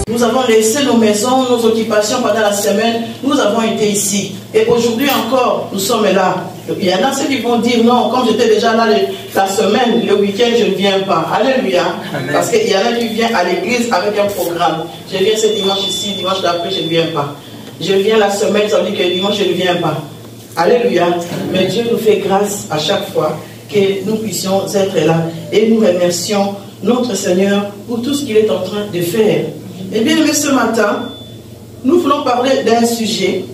Nous avons laissé nos maisons, nos occupations pendant la semaine. Nous avons été ici. Et aujourd'hui encore, nous sommes là. Il y en a ceux qui vont dire non, comme j'étais déjà là la semaine, le week-end, je ne viens pas. Alléluia. Amen. Parce qu'il y en a qui viennent à l'église avec un programme. Je viens ce dimanche ici, dimanche d'après, je ne viens pas. Je viens la semaine, ça veut dire que dimanche, je ne viens pas. Alléluia. Amen. Mais Dieu nous fait grâce à chaque fois que nous puissions être là. Et nous remercions notre Seigneur pour tout ce qu'il est en train de faire. Eh bien, mais ce matin, nous voulons parler d'un sujet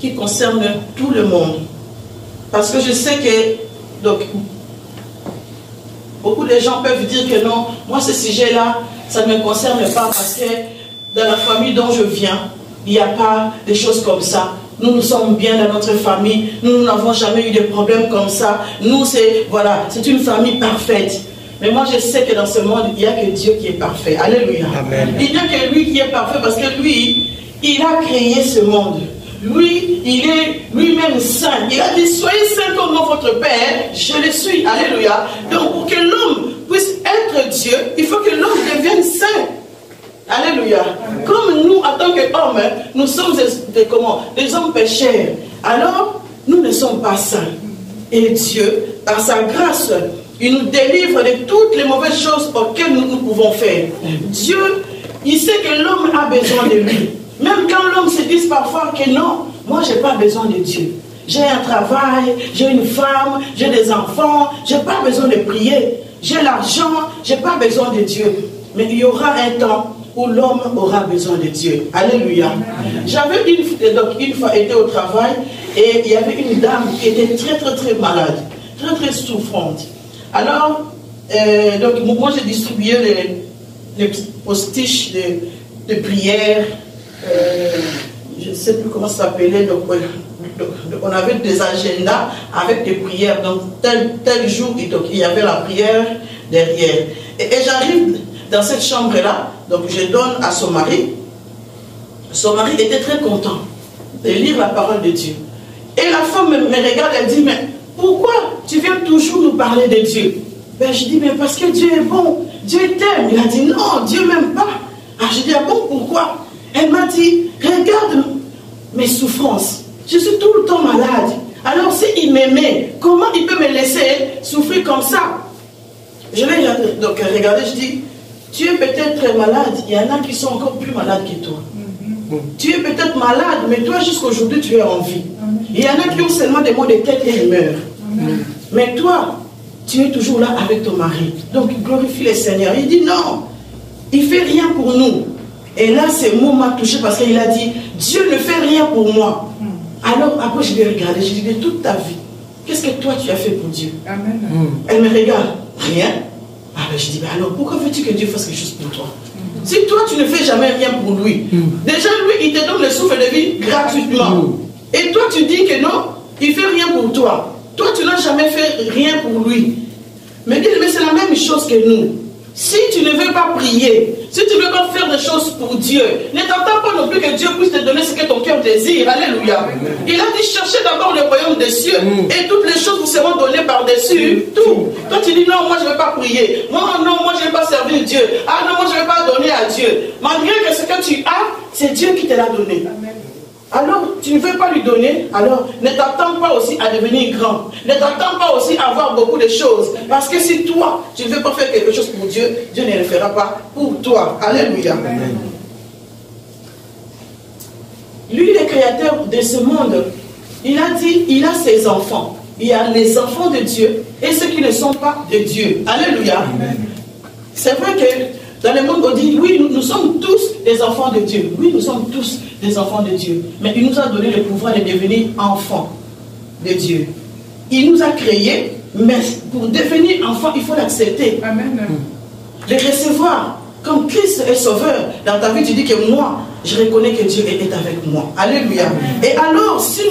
qui concerne tout le monde. Parce que je sais que donc, beaucoup de gens peuvent dire que non, moi ce sujet-là, ça ne me concerne pas parce que dans la famille dont je viens, il n'y a pas de choses comme ça. Nous sommes bien dans notre famille, nous n'avons jamais eu de problèmes comme ça. Nous, c'est une famille parfaite. Mais moi, je sais que dans ce monde, il n'y a que Dieu qui est parfait. Alléluia. Amen. Il n'y a que lui qui est parfait parce que lui, il a créé ce monde. Lui, il est lui-même saint. Il a dit, soyez saints comme votre Père, je le suis. Alléluia. Donc, pour que l'homme puisse être Dieu, il faut que l'homme devienne saint. Alléluia. Comme nous, en tant qu'hommes, nous sommes des hommes pécheurs. Alors, nous ne sommes pas saints. Et Dieu, par sa grâce, il nous délivre de toutes les mauvaises choses auxquelles nous pouvons faire. Dieu, il sait que l'homme a besoin de lui. Même quand l'homme se dit parfois que non, moi je n'ai pas besoin de Dieu. J'ai un travail, j'ai une femme, j'ai des enfants, je n'ai pas besoin de prier. J'ai l'argent, je n'ai pas besoin de Dieu. Mais il y aura un temps où l'homme aura besoin de Dieu. Alléluia. J'avais une fois été au travail et il y avait une dame qui était très très très malade, très très souffrante. Alors, donc moi j'ai distribué les postiches de prière, je ne sais plus comment ça s'appelait, donc on avait des agendas avec des prières, donc tel jour, donc, il y avait la prière derrière. Et j'arrive dans cette chambre-là, donc je donne à son mari. Son mari était très content de lire la parole de Dieu. Et la femme me regarde, elle dit, mais pourquoi tu viens toujours nous parler de Dieu? Ben, je dis, mais parce que Dieu est bon, Dieu t'aime. Il a dit, non, Dieu ne m'aime pas. Ah, je dis, ah bon, pourquoi? Elle m'a dit, regarde mes souffrances. Je suis tout le temps malade. Alors, s'il m'aimait, comment il peut me laisser souffrir comme ça? Je l'ai donc regardé, je dis, tu es peut-être très malade. Il y en a qui sont encore plus malades que toi. Tu es peut-être malade, mais toi, jusqu'à aujourd'hui, tu es en vie. Il y en a qui ont seulement des maux de tête et ils meurent. Mais toi, tu es toujours là avec ton mari. Donc, il glorifie le Seigneur. Il dit non, il ne fait rien pour nous. Et là, ce mot m'a touché parce qu'il a dit, Dieu ne fait rien pour moi. Alors, après, je l'ai regardé, je lui ai dit, de toute ta vie, qu'est-ce que toi, tu as fait pour Dieu? Amen. Elle me regarde, rien. Ah ben, je dis, ben alors, pourquoi veux-tu que Dieu fasse quelque chose pour toi? Si toi, tu ne fais jamais rien pour lui, déjà, lui, il te donne le souffle de vie gratuitement. Et toi, tu dis que non, il ne fait rien pour toi. Toi, tu n'as jamais fait rien pour lui. Mais c'est la même chose que nous. Si tu ne veux pas prier, si tu ne veux pas faire des choses pour Dieu, ne t'attends pas non plus que Dieu puisse te donner ce que ton cœur désire. Alléluia. Il a dit, cherchez d'abord le royaume des cieux et toutes les choses vous seront données par-dessus tout. Toi, tu dis, non, moi je ne vais pas prier. Non, moi je ne vais pas servir Dieu. Ah non, moi je ne vais pas donner à Dieu. Malgré que ce que tu as, c'est Dieu qui te l'a donné. Amen. Alors, tu ne veux pas lui donner, alors ne t'attends pas aussi à devenir grand. Ne t'attends pas aussi à avoir beaucoup de choses. Parce que si toi, tu ne veux pas faire quelque chose pour Dieu, Dieu ne le fera pas pour toi. Alléluia. Amen. Lui, le créateur de ce monde, il a dit, il a ses enfants. Il y a les enfants de Dieu et ceux qui ne sont pas de Dieu. Alléluia. C'est vrai que dans le monde, on dit, oui, nous sommes tous des enfants de Dieu. Oui, nous sommes tous des enfants de Dieu. Mais il nous a donné le pouvoir de devenir enfants de Dieu. Il nous a créés, mais pour devenir enfant, il faut l'accepter. Amen. Le recevoir. Comme Christ est sauveur, dans ta vie, tu dis que moi, je reconnais que Dieu est avec moi. Alléluia. Et alors, si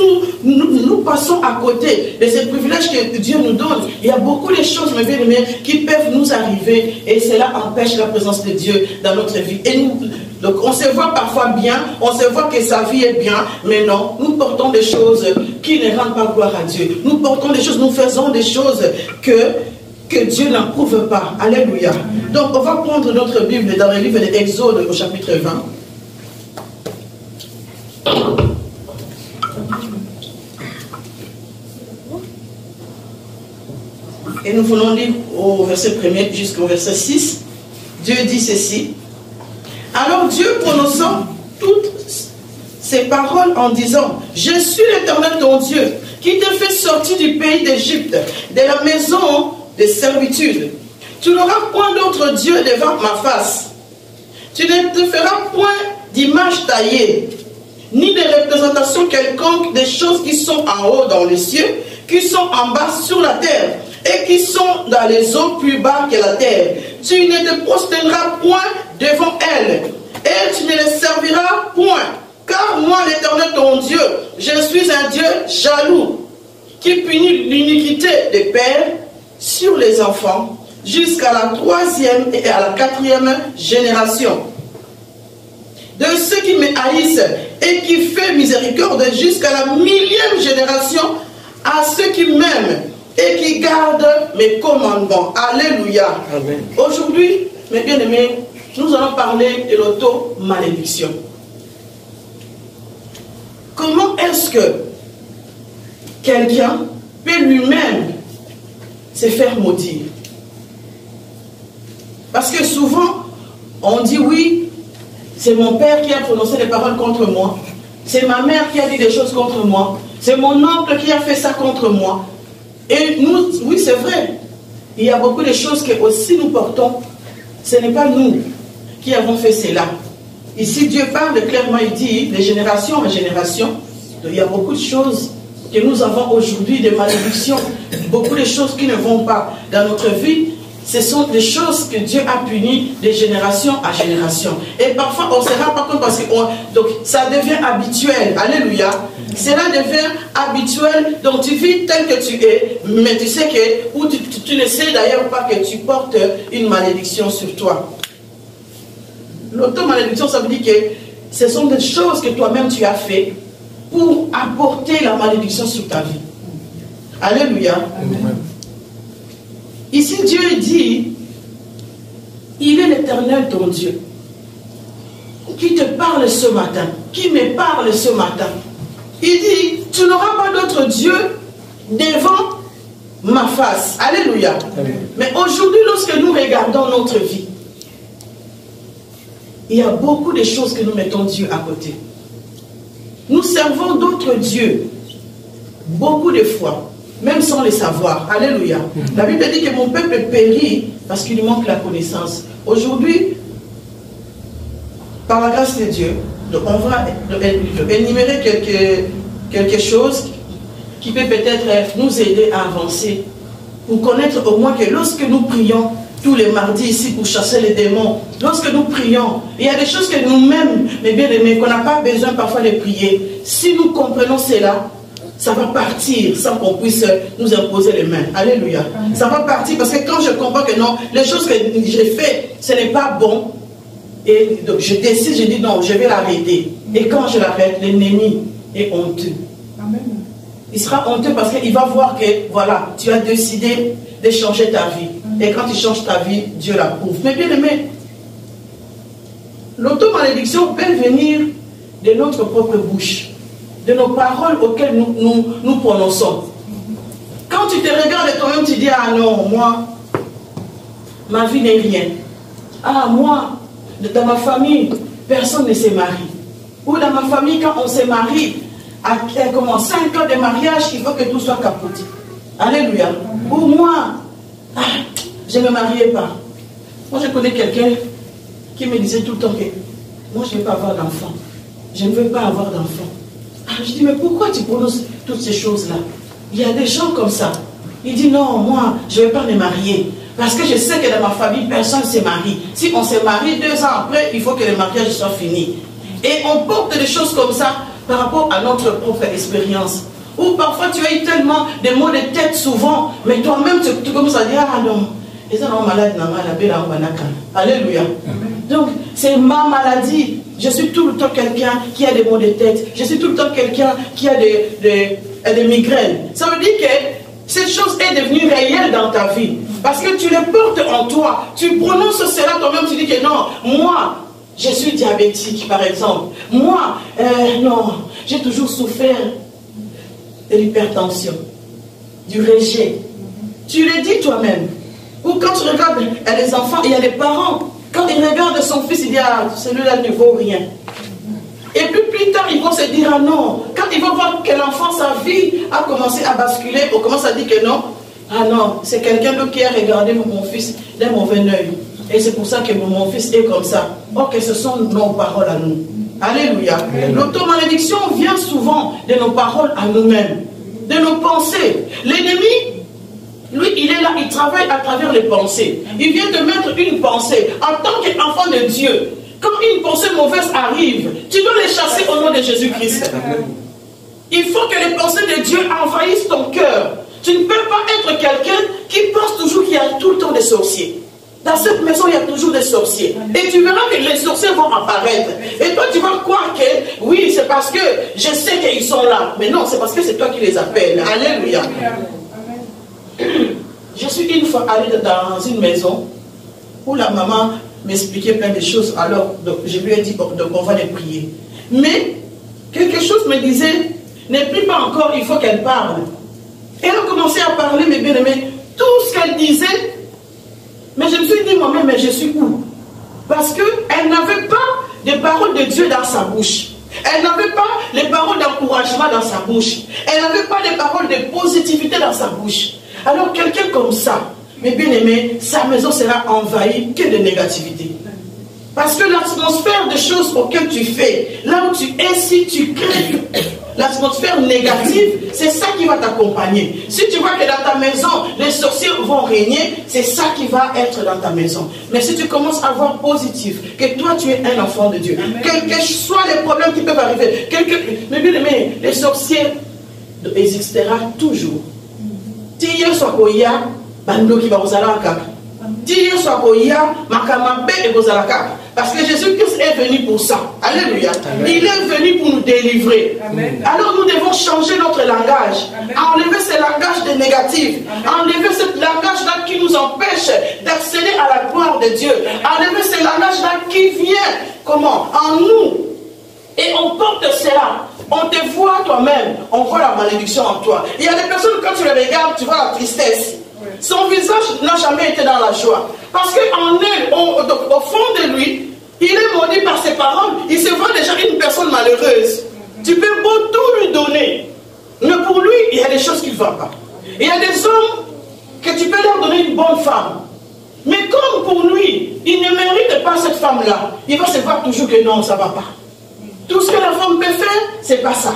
nous passons à côté de ces privilèges que Dieu nous donne, il y a beaucoup de choses, mes bien-aimés, qui peuvent nous arriver et cela empêche la présence de Dieu dans notre vie. Et nous, donc on se voit parfois bien, on se voit que sa vie est bien, mais non, nous portons des choses qui ne rendent pas gloire à Dieu. Nous portons des choses, nous faisons des choses que Dieu n'approuve pas. Alléluia. Donc on va prendre notre Bible dans le livre de Exode au chapitre 20. Et nous voulons lire au verset 1er jusqu'au verset 6. Dieu dit ceci. Alors Dieu prononçant toutes ces paroles en disant, je suis l'Éternel ton Dieu, qui te fait sortir du pays d'Égypte, de la maison de servitude. Tu n'auras point d'autre Dieu devant ma face. Tu ne te feras point d'image taillée, ni de représentation quelconque des choses qui sont en haut dans les cieux, qui sont en bas sur la terre, et qui sont dans les eaux plus bas que la terre. Tu ne te prosterneras point devant elles, et tu ne les serviras point. Car moi, l'Éternel ton Dieu, je suis un Dieu jaloux, qui punit l'iniquité des pères sur les enfants, jusqu'à la 3e et à la 4e génération. De ceux qui me haïssent, et qui fait miséricorde jusqu'à la 1000e génération, à ceux qui m'aiment, et qui gardent mes commandements. Alléluia. Aujourd'hui, mes bien-aimés, nous allons parler de l'auto-malédiction. Comment est-ce que quelqu'un peut lui-même se faire maudire? Parce que souvent, on dit oui, c'est mon père qui a prononcé des paroles contre moi, c'est ma mère qui a dit des choses contre moi, c'est mon oncle qui a fait ça contre moi. Et nous, oui, c'est vrai, il y a beaucoup de choses que aussi nous portons, ce n'est pas nous qui avons fait cela. Ici, Dieu parle clairement, il dit, de génération en génération, il y a beaucoup de choses que nous avons aujourd'hui, des malédictions, beaucoup de choses qui ne vont pas dans notre vie. Ce sont des choses que Dieu a punies de génération à génération. Et parfois, on ne se rend pas compte parce que donc, ça devient habituel. Alléluia. Cela devient habituel. Donc, tu vis tel que tu es, mais tu sais que, ou tu ne sais d'ailleurs pas que tu portes une malédiction sur toi. L'auto-malédiction, ça veut dire que ce sont des choses que toi-même tu as fait pour apporter la malédiction sur ta vie. Alléluia. Amen. Ici, Dieu dit, il est l'Éternel ton Dieu, qui te parle ce matin, qui me parle ce matin. Il dit, tu n'auras pas d'autre Dieu devant ma face. Alléluia. Amen. Mais aujourd'hui, lorsque nous regardons notre vie, il y a beaucoup de choses que nous mettons Dieu à côté. Nous servons d'autres dieux, beaucoup de fois, même sans les savoir. Alléluia. La Bible dit que mon peuple périt parce qu'il lui manque la connaissance. Aujourd'hui, par la grâce de Dieu, donc on va énumérer quelque chose qui peut peut-être nous aider à avancer, pour connaître au moins que lorsque nous prions, tous les mardis ici pour chasser les démons, lorsque nous prions, il y a des choses que nous-mêmes, mes bien-aimés, qu'on n'a pas besoin parfois de prier. Si nous comprenons cela, ça va partir sans qu'on puisse nous imposer les mains. Alléluia. Ça va partir parce que quand je comprends que non, les choses que j'ai faites, ce n'est pas bon, et donc je décide, je dis non, je vais l'arrêter. Et quand je l'arrête, l'ennemi est honteux. Amen. Il sera honteux parce qu'il va voir que, voilà, tu as décidé de changer ta vie. Et quand tu changes ta vie, Dieu l'approuve. Mais bien aimé, l'auto-malédiction peut venir de notre propre bouche, de nos paroles auxquelles nous prononçons. Quand tu te regardes toi-même, tu dis, ah non, moi, ma vie n'est rien. Ah, moi, dans ma famille, personne ne se marie. Ou dans ma famille, quand on se marie, à 5 ans de mariage, il faut que tout soit capoté. Alléluia. Ou moi, ah, je ne me mariais pas. Moi, je connais quelqu'un qui me disait tout le temps que moi, je ne veux pas avoir d'enfant. Je ne veux pas avoir d'enfant. Alors, je dis, mais pourquoi tu prononces toutes ces choses-là? Il y a des gens comme ça. Il dit, non, moi, je ne vais pas me marier. Parce que je sais que dans ma famille, personne ne se marie. Si on se marie 2 ans après, il faut que le mariage soit fini. Et on porte des choses comme ça par rapport à notre propre expérience. Ou parfois tu as eu tellement de maux de tête souvent, mais toi-même tu commences à dire, ah non, et ça non malade, alléluia. Donc c'est ma maladie. Je suis tout le temps quelqu'un qui a des maux de tête. Je suis tout le temps quelqu'un qui a des migraines. Ça veut dire que cette chose est devenue réelle dans ta vie. Parce que tu le portes en toi. Tu prononces cela toi-même, tu dis que non, moi, je suis diabétique, par exemple. Moi, non, j'ai toujours souffert de l'hypertension, du rejet. Tu le dis toi-même. Ou quand tu regardes les enfants, il y a des parents. Quand ils regardent son fils, ils disent, ah, celui-là ne vaut rien. Et puis plus tard, ils vont se dire, ah non. Quand ils vont voir que l'enfant, sa vie a commencé à basculer, on commence à dire que non. Ah non, c'est quelqu'un d'autre qui a regardé mon fils d'un mauvais œil. Et c'est pour ça que mon fils est comme ça. Or que ce sont nos paroles à nous. Alléluia. L'automalédiction vient souvent de nos paroles à nous-mêmes, de nos pensées. L'ennemi, lui, il est là, il travaille à travers les pensées. Il vient te mettre une pensée. En tant qu'enfant de Dieu, quand une pensée mauvaise arrive, tu dois les chasser au nom de Jésus-Christ. Il faut que les pensées de Dieu envahissent ton cœur. Tu ne peux pas être quelqu'un qui pense toujours qu'il y a tout le temps des sorciers. Dans cette maison, il y a toujours des sorciers. Et tu verras que les sorciers vont apparaître. Et toi, tu vas croire que, oui, c'est parce que je sais qu'ils sont là. Mais non, c'est parce que c'est toi qui les appelles. Alléluia. Je suis une fois allée dans une maison où la maman m'expliquait plein de choses. Alors, donc, je lui ai dit, donc on va les prier. Mais, quelque chose me disait, ne prie pas encore, il faut qu'elle parle. Et elle a commencé à parler, mes bien-aimés, tout ce qu'elle disait. Mais je me suis dit, moi-même, mais je suis où? Parce qu'elle n'avait pas de paroles de Dieu dans sa bouche. Elle n'avait pas les paroles d'encouragement dans sa bouche. Elle n'avait pas les paroles de positivité dans sa bouche. Alors, quelqu'un comme ça, mes bien-aimés, sa maison sera envahie que de négativité. Parce que l'atmosphère des choses auxquelles tu fais, là où tu es, si tu crées l'atmosphère négative, c'est ça qui va t'accompagner. Si tu vois que dans ta maison, les sorciers vont régner, c'est ça qui va être dans ta maison. Mais si tu commences à voir positif, que toi tu es un enfant de Dieu, quels que soient les problèmes qui peuvent arriver, mais bien aimé, les sorciers existeront toujours. Tiye sokoya, bandoki barozalaka. Tiye sokoya, makamabe et bozalaka. Parce que Jésus-Christ est venu pour ça. Alléluia. Amen. Il est venu pour nous délivrer. Amen. Alors nous devons changer notre langage. Amen. Enlever ce langage de négatif. Amen. Enlever ce langage-là qui nous empêche d'accéder à la gloire de Dieu. Amen. Enlever ce langage-là qui vient, comment? En nous. Et on porte cela. On te voit toi-même. On voit la malédiction en toi. Il y a des personnes, quand tu les regardes, tu vois la tristesse. Son visage n'a jamais été dans la joie. Parce qu'en elle, au fond de lui, il est maudit par ses paroles. Il se voit déjà une personne malheureuse. Tu peux beau tout lui donner. Mais pour lui, il y a des choses qui ne vont pas. Il y a des hommes que tu peux leur donner une bonne femme. Mais comme pour lui, il ne mérite pas cette femme-là, il va se voir toujours que non, ça ne va pas. Tout ce que la femme peut faire, c'est pas ça.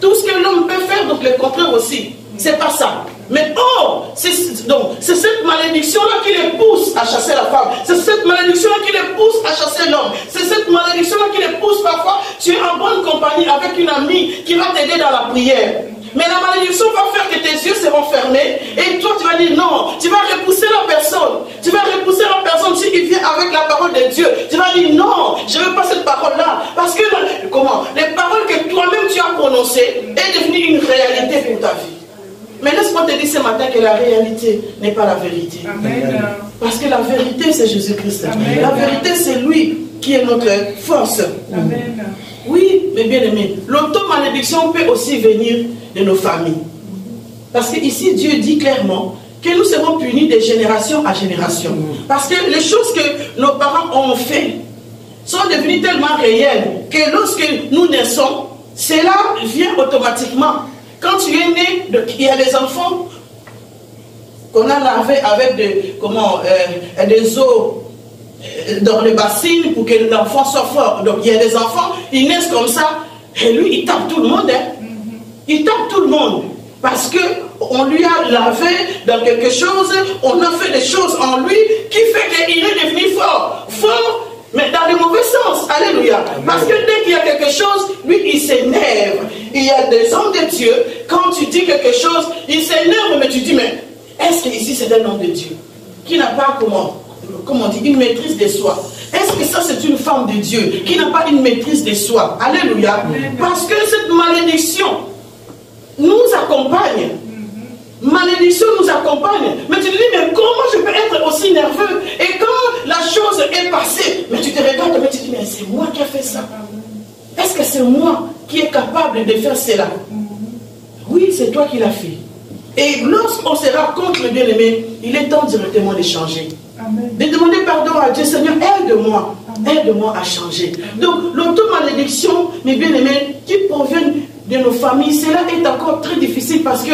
Tout ce que l'homme peut faire, donc le contraire aussi, c'est pas ça. Mais oh, c'est cette malédiction-là qui les pousse à chasser la femme. C'est cette malédiction-là qui les pousse à chasser l'homme. C'est cette malédiction-là qui les pousse parfois. Tu es en bonne compagnie avec une amie qui va t'aider dans la prière. Mais la malédiction va faire que tes yeux seront fermés. Et toi, tu vas dire non. Tu vas repousser la personne. Tu vas repousser la personne si il vient avec la parole de Dieu. Tu vas dire non, je ne veux pas cette parole-là. Parce que, les paroles que toi-même tu as prononcées est devenue une réalité pour ta vie. Mais laisse-moi te dire ce matin que la réalité n'est pas la vérité. Amen. Parce que la vérité, c'est Jésus-Christ. La vérité, c'est lui qui est notre force. Amen. Oui, mais bien aimé, l'automalédiction peut aussi venir de nos familles. Parce que ici, Dieu dit clairement que nous serons punis de génération à génération. Parce que les choses que nos parents ont fait sont devenues tellement réelles que lorsque nous naissons, cela vient automatiquement. Quand tu es né, il y a des enfants qu'on a lavés avec des eaux dans les bassines pour que l'enfant soit fort. Donc il y a des enfants, ils naissent comme ça, et lui, il tape tout le monde. Hein. Il tape tout le monde. Parce qu'on lui a lavé dans quelque chose, on a fait des choses en lui qui fait qu'il est devenu fort. Fort Mais dans le mauvais sens, alléluia. Parce que dès qu'il y a quelque chose, lui, il s'énerve. Il y a des hommes de Dieu, quand tu dis quelque chose, il s'énerve, mais tu dis, mais est-ce que ici c'est un homme de Dieu qui n'a pas, comment on dit, une maîtrise de soi? Est-ce que ça c'est une femme de Dieu qui n'a pas une maîtrise de soi? Alléluia. Parce que cette malédiction nous accompagne. Malédiction nous accompagne. Mais tu te dis, mais comment je peux être aussi nerveux? Et quand la chose est passée, mais tu te regardes, mais tu te dis, mais c'est moi qui ai fait ça. Est-ce que c'est moi qui est capable de faire cela? Oui, c'est toi qui l'as fait. Et lorsqu'on sera contre le bien-aimé, il est temps directement de changer. De demander pardon à Dieu. Seigneur, aide-moi. Aide-moi à changer. Donc, l'auto-malédiction, mes bien-aimés, qui proviennent de nos familles, cela est encore très difficile parce que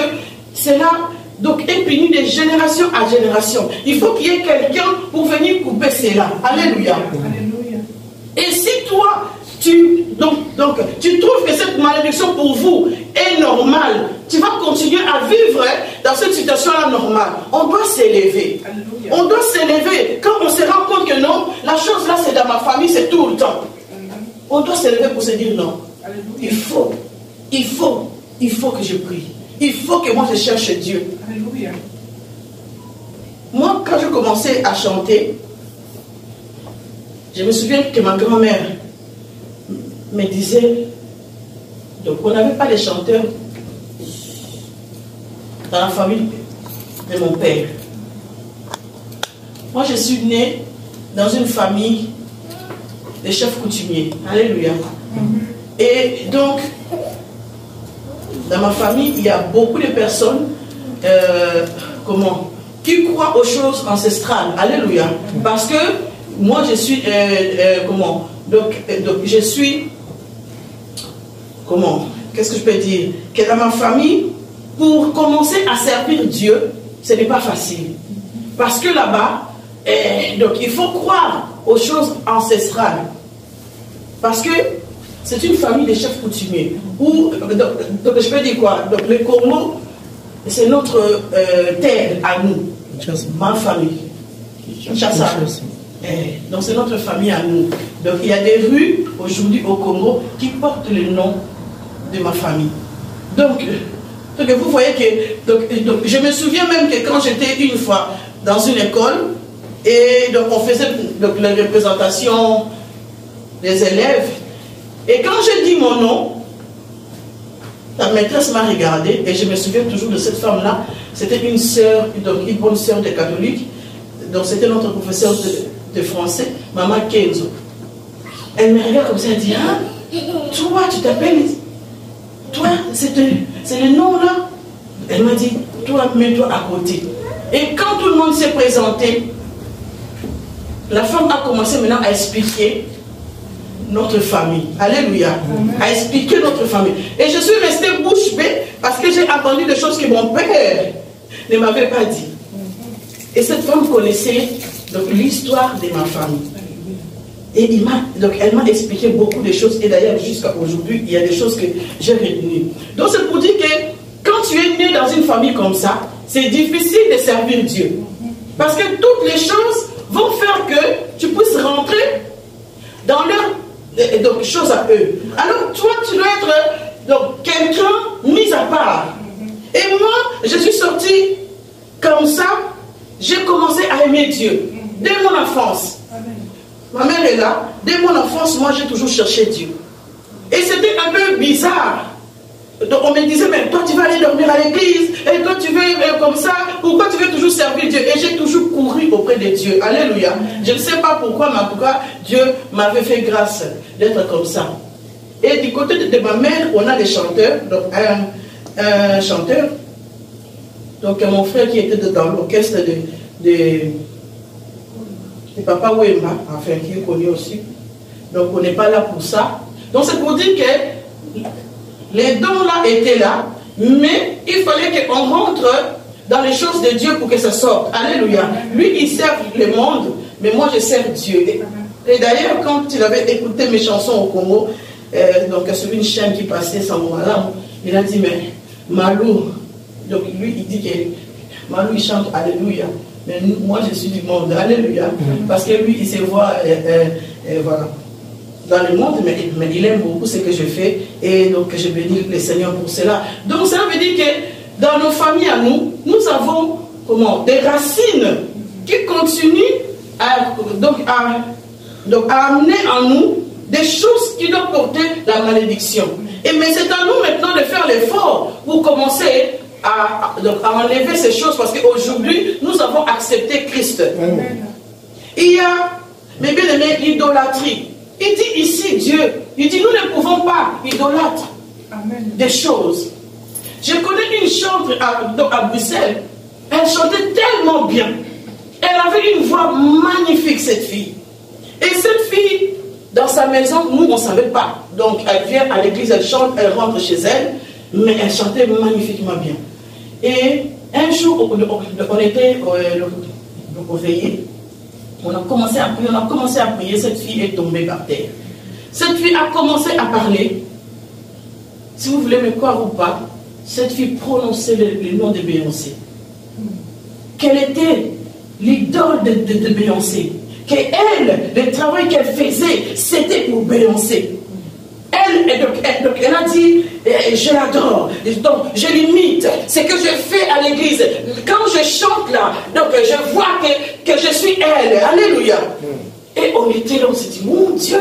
cela donc, est puni de génération à génération. Il faut qu'il y ait quelqu'un pour venir couper cela. Alléluia. Alléluia. Et si toi, tu trouves que cette malédiction pour vous est normale, tu vas continuer à vivre dans cette situation-là normale. On doit s'élever. On doit s'élever. Quand on se rend compte que non, la chose là c'est dans ma famille, c'est tout le temps. On doit s'élever pour se dire non. Il faut que je prie. Il faut que moi je cherche Dieu. Alléluia. Moi, quand je commençais à chanter, je me souviens que ma grand-mère me disait, donc on n'avait pas de chanteurs dans la famille de mon père. Moi, je suis née dans une famille de chefs coutumiers. Alléluia. Et donc, dans ma famille, il y a beaucoup de personnes qui croient aux choses ancestrales. Alléluia. Parce que moi, je suis je suis qu'est-ce que je peux dire? Que dans ma famille, pour commencer à servir Dieu, ce n'est pas facile. Parce que là-bas, il faut croire aux choses ancestrales. Parce que c'est une famille de chefs coutumiers. Donc je peux dire quoi? Donc le Congo, c'est notre terre à nous. Ma famille. Chassa. Donc c'est notre famille à nous. Donc il y a des rues aujourd'hui au Congo qui portent le nom de ma famille. Donc vous voyez que donc, je me souviens même que quand j'étais une fois dans une école et donc on faisait donc, la représentation des élèves et quand j'ai dit mon nom, la maîtresse m'a regardé et je me souviens toujours de cette femme-là. C'était une sœur, donc une bonne sœur des catholiques. Donc c'était notre professeur de français, Maman Kenzo. Elle me regarde comme ça, elle dit, hein, toi tu t'appelles, toi c'est le nom là. Elle m'a dit, toi mets-toi à côté. Et quand tout le monde s'est présenté, la femme a commencé maintenant à expliquer notre famille. Alléluia. À expliquer notre famille. Et je suis restée bouche bée parce que j'ai entendu des choses que mon père ne m'avait pas dit. Et cette femme connaissait l'histoire de ma famille. Et elle m'a expliqué beaucoup de choses. Et d'ailleurs, jusqu'à aujourd'hui, il y a des choses que j'ai retenues. Donc c'est pour dire que quand tu es né dans une famille comme ça, c'est difficile de servir Dieu. Parce que toutes les choses vont faire que tu puisses rentrer dans leurs choses à eux. Alors toi, tu dois être quelqu'un mis à part. Et moi, je suis sortie comme ça. J'ai commencé à aimer Dieu dès mon enfance. Ma mère est là. Dès mon enfance, moi, j'ai toujours cherché Dieu. Et c'était un peu bizarre. Donc on me disait, mais toi tu vas aller dormir à l'église, et toi tu veux comme ça, pourquoi tu veux toujours servir Dieu? Et j'ai toujours couru auprès de Dieu. Alléluia. Je ne sais pas pourquoi, mais en tout cas, Dieu m'avait fait grâce d'être comme ça. Et du côté de ma mère, on a des chanteurs, donc un chanteur, donc mon frère qui était dans l'orchestre de Papa Wemba, enfin qui est connu aussi. Donc on n'est pas là pour ça. Donc c'est pour dire que les dons là étaient là, mais il fallait qu'on rentre dans les choses de Dieu pour que ça sorte. Alléluia. Lui, il sert le monde, mais moi, je sers Dieu. Et d'ailleurs, quand il avait écouté mes chansons au Congo, donc sur une chaîne qui passait sans moi-là, il a dit, mais Malou, donc lui, il dit que Malou, il chante Alléluia. Mais moi, je suis du monde. Alléluia. Parce que lui, il se voit voilà, dans le monde, mais il aime beaucoup ce que je fais, et donc je bénis le Seigneur pour cela. Donc ça veut dire que dans nos familles à nous, nous avons des racines qui continuent à amener en nous des choses qui doivent porter la malédiction. Mais c'est à nous maintenant de faire l'effort pour commencer à enlever ces choses, parce qu'aujourd'hui, nous avons accepté Christ. Amen. Il y a, mes bien-aimés, l'idolâtrie. Il dit ici, Dieu, il dit, nous ne pouvons pas idolâtre des choses. Je connais une chanteuse à Bruxelles, elle chantait tellement bien. Elle avait une voix magnifique, cette fille. Et cette fille, dans sa maison, nous, on ne savait pas. Donc, elle vient à l'église, elle chante, elle rentre chez elle, mais elle chantait magnifiquement bien. Et un jour, on était au veillé, on a commencé à prier, cette fille est tombée par terre. Cette fille a commencé à parler. Si vous voulez me croire ou pas, cette fille prononçait le nom de Beyoncé. Quelle était l'idole de Beyoncé? Qu'elle, le travail qu'elle faisait, c'était pour Beyoncé. Elle a dit, je l'adore, donc je l'imite, ce que je fais à l'église. Quand je chante là, donc je vois que je suis elle. Alléluia. Et on était là, on s'est dit, mon Dieu.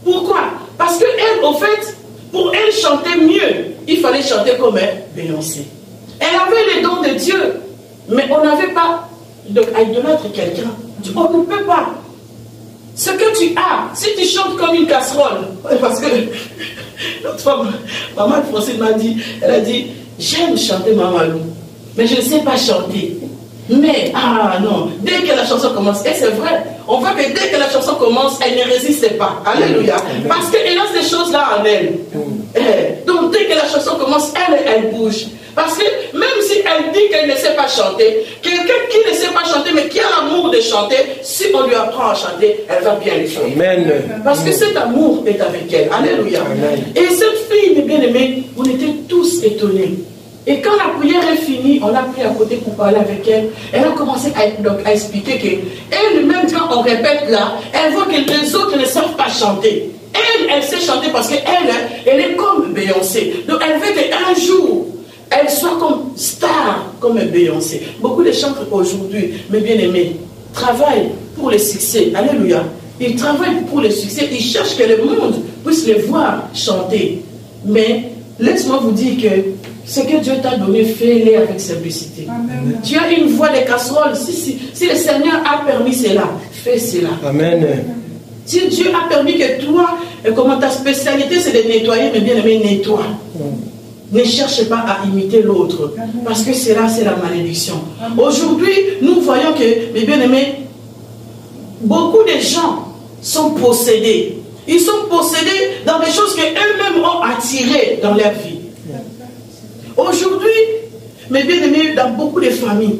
Pourquoi? Parce qu'elle, au fait, pour elle chanter mieux, il fallait chanter comme Beyoncé. Elle avait les dons de Dieu, mais on n'avait pas, donc à idolâtre quelqu'un. On ne peut pas. Ce que tu as, si tu chantes comme une casserole, parce que l'autre fois, maman Francine m'a dit, elle a dit, j'aime chanter Mamalou, mais je ne sais pas chanter. Mais, ah non, dès que la chanson commence, et c'est vrai, on voit que dès que la chanson commence, elle ne résiste pas. Alléluia. Parce qu'elle a ces choses-là en elle. Donc dès que la chanson commence, elle bouge. Parce que même si elle dit qu'elle ne sait pas chanter, quelqu'un qui ne sait pas chanter, mais qui a l'amour de chanter, si on lui apprend à chanter, elle va bien les chanter. Amen. Parce que cet amour est avec elle. Alléluia. Amen. Et cette fille, mes bien-aimés, on était tous étonnés. Et quand la prière est finie, on l'a pris à côté pour parler avec elle. Elle a commencé à expliquer qu'elle-même, quand on répète là, elle voit que les autres ne savent pas chanter. Elle sait chanter parce qu'elle est comme Beyoncé. Donc elle veut qu'un jour, elle soit comme star, comme Beyoncé. Beaucoup de chanteurs aujourd'hui, mes bien-aimés, travaillent pour le succès. Alléluia. Ils travaillent pour le succès. Ils cherchent que le monde puisse les voir chanter. Mais laisse-moi vous dire que ce que Dieu t'a donné, fais-le avec simplicité. Amen. Tu as une voix de casserole. Si le Seigneur a permis cela, fais cela. Amen. Si Dieu a permis que toi, comment ta spécialité c'est de nettoyer, mais bien aimé, nettoie. Ne cherche pas à imiter l'autre. Parce que cela, c'est la malédiction. Aujourd'hui, nous voyons que, mes bien-aimés, beaucoup de gens sont possédés. Ils sont possédés dans des choses qu'eux-mêmes ont attirées dans leur vie. Aujourd'hui, mes bien-aimés, dans beaucoup de familles,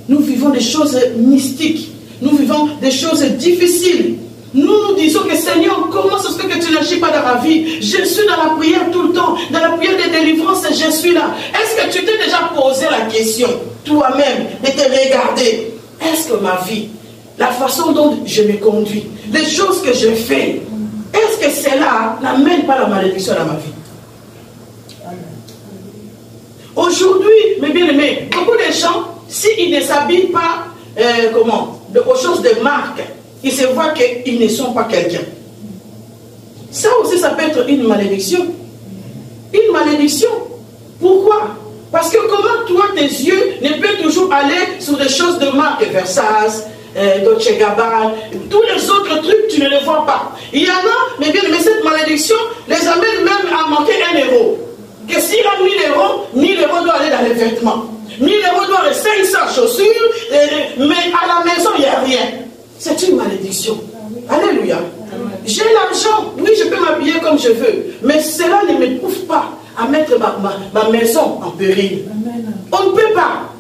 nous vivons des choses mystiques. Nous vivons des choses difficiles. Nous disons que Seigneur, comment est-ce que tu n'agis pas dans ma vie? Je suis dans la prière tout le temps. Dans la prière de délivrance, je suis là. Est-ce que tu t'es déjà posé la question, toi-même, de te regarder? Est-ce que ma vie, la façon dont je me conduis, les choses que je fais, est-ce que cela n'amène pas la malédiction dans ma vie? Aujourd'hui, mes bien-aimés, beaucoup de gens, s'ils ne s'habillent pas, aux choses de marque, ils se voient qu'ils ne sont pas quelqu'un. Ça aussi, ça peut être une malédiction. Une malédiction. Pourquoi? Parce que comment toi, tes yeux ne peuvent toujours aller sur des choses de marque, Versace, Dolce Gabbana, tous les autres trucs, tu ne les vois pas. Il y en a, mais bien, mais cette malédiction les amène même à manquer 1 euro. Que s'il a 1 000 euros, 1 000 euros doivent aller dans les vêtements. 1 000 euros doivent aller 500 chaussures, mais à la maison, il n'y a rien. C'est une malédiction. Alléluia. J'ai l'argent, oui, je peux m'habiller comme je veux, mais cela ne me prouve pas à mettre ma maison en péril. On ne peut pas.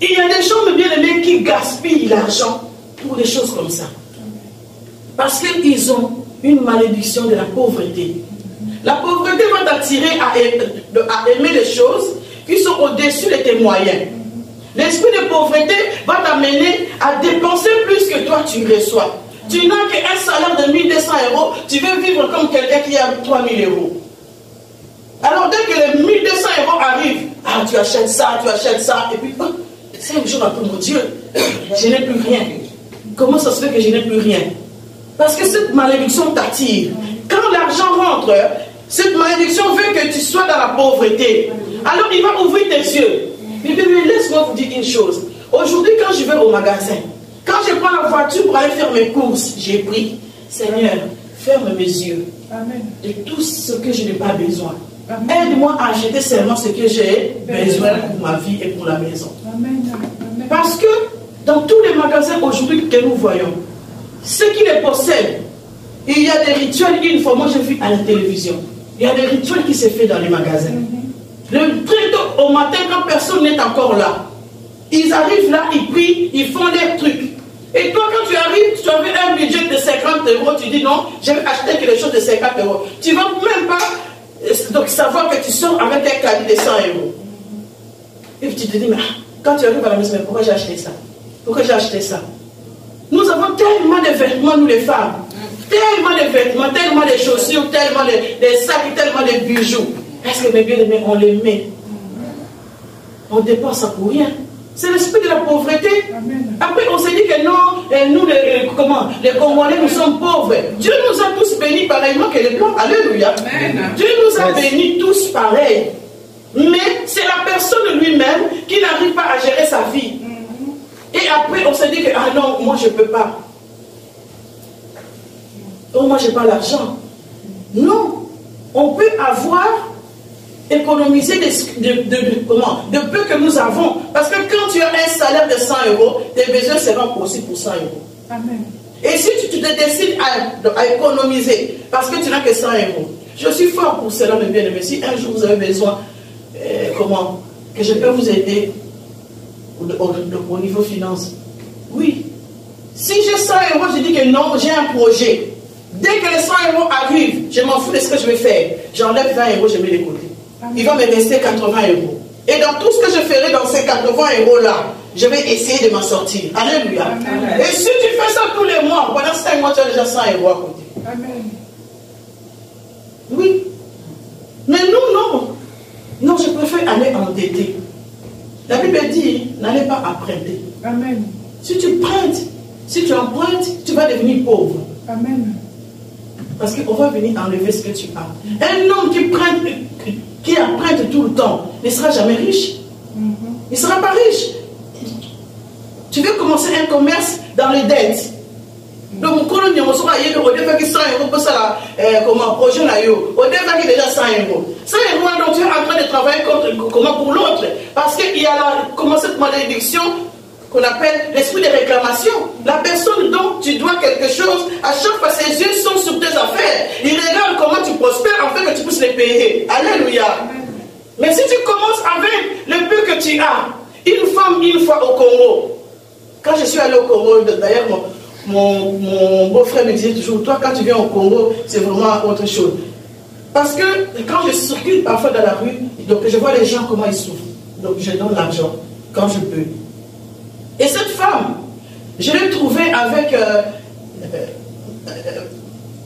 Il y a des gens, bien aimés, qui gaspillent l'argent pour des choses comme ça. Parce qu'ils ont une malédiction de la pauvreté. La pauvreté va t'attirer à aimer les choses qui sont au-dessus de tes moyens. L'esprit de pauvreté va t'amener à dépenser plus que toi tu reçois. Tu n'as qu'un salaire de 1200 euros, tu veux vivre comme quelqu'un qui a 3000 euros. Alors dès que les 1200 euros arrivent, ah, tu achètes ça, et puis, oh, 5 jours après, mon Dieu, je n'ai plus rien. Comment ça se fait que je n'ai plus rien? Parce que cette malédiction t'attire. Quand l'argent rentre, cette malédiction veut que tu sois dans la pauvreté. Alors il va ouvrir tes yeux. Mais laisse-moi vous dire une chose. Aujourd'hui, quand je vais au magasin, quand je prends la voiture pour aller faire mes courses, j'ai pris, Seigneur, ferme mes yeux de tout ce que je n'ai pas besoin. Aide-moi à acheter seulement ce que j'ai besoin pour ma vie et pour la maison. Parce que dans tous les magasins aujourd'hui que nous voyons, ceux qui les possèdent, il y a des rituels, une fois, moi j'ai vu à la télévision, il y a des rituels qui se font dans les magasins. Très tôt au matin, quand personne n'est encore là, ils arrivent là, ils prient, ils font leurs trucs. Et toi, quand tu arrives, tu avais un budget de 50 euros, tu dis non, je vais acheter quelque chose de 50 euros. Tu ne vas même pas donc, savoir que tu sors avec un caddie de 100 euros. Et puis tu te dis, mais quand tu arrives à la maison, mais pourquoi j'ai acheté ça? Pourquoi j'ai acheté ça? Nous avons tellement de vêtements, nous les femmes. Tellement de vêtements, tellement de chaussures, tellement de sacs, tellement de bijoux. Est-ce que mes bien-aimés, on les met? On dépense ça pour rien. C'est l'esprit de la pauvreté. Amen. Après, on s'est dit que non, nous, les Congolais, nous sommes pauvres. Dieu nous a tous bénis pareillement que les Blancs. Alléluia. Amen. Dieu nous a bénis tous pareil. Mais c'est la personne lui-même qui n'arrive pas à gérer sa vie. Et après, on s'est dit que, ah non, moi, je ne peux pas. Oh, moi, je n'ai pas l'argent. Non. On peut avoir économiser de peu que nous avons. Parce que quand tu as un salaire de 100 euros, tes besoins seront aussi pour 100 euros. Amen. Et si tu te décides à économiser, parce que tu n'as que 100 euros, je suis fort pour cela, mes bien-aimés. Si un jour vous avez besoin, que je peux vous aider au niveau finance, oui. Si j'ai 100 euros, je dis que non, j'ai un projet. Dès que les 100 euros arrivent, je m'en fous de ce que je vais faire. J'enlève 20 euros, je mets de côté. Il va me rester 80 euros. Et dans tout ce que je ferai dans ces 80 euros-là, je vais essayer de m'en sortir. Alléluia. Amen. Et si tu fais ça tous les mois, pendant 5 mois, tu as déjà 100 euros à côté. Amen. Oui. Mais nous, non. Non, je préfère aller endetter. La Bible dit, n'allez pas emprunter. Amen. Si tu prêtes, si tu empruntes, tu vas devenir pauvre. Amen. Parce qu'on va venir enlever ce que tu as. Un homme qui emprunte tout le temps ne sera jamais riche. Il ne sera pas riche. Tu veux commencer un commerce dans les dettes. Donc, quand on a 100 euros pour ça, comment projet là, au départ, il y a déjà 100 euros. 100 euros, donc tu es en train de travailler comment pour l'autre. Parce qu'il y a cette malédiction qu'on appelle l'esprit de réclamation. La personne dont tu dois quelque chose, à chaque fois ses yeux sont sur tes affaires. Il regarde comment tu prospères afin que tu puisses les payer. Alléluia. Mais si tu commences avec le peu que tu as, une femme, une fois au Congo. Quand je suis allé au Congo, d'ailleurs, mon beau-frère me disait toujours, toi quand tu viens au Congo, c'est vraiment autre chose. Parce que quand je circule parfois dans la rue, donc je vois les gens comment ils souffrent. Donc je donne l'argent quand je peux. Et cette femme, je l'ai trouvée avec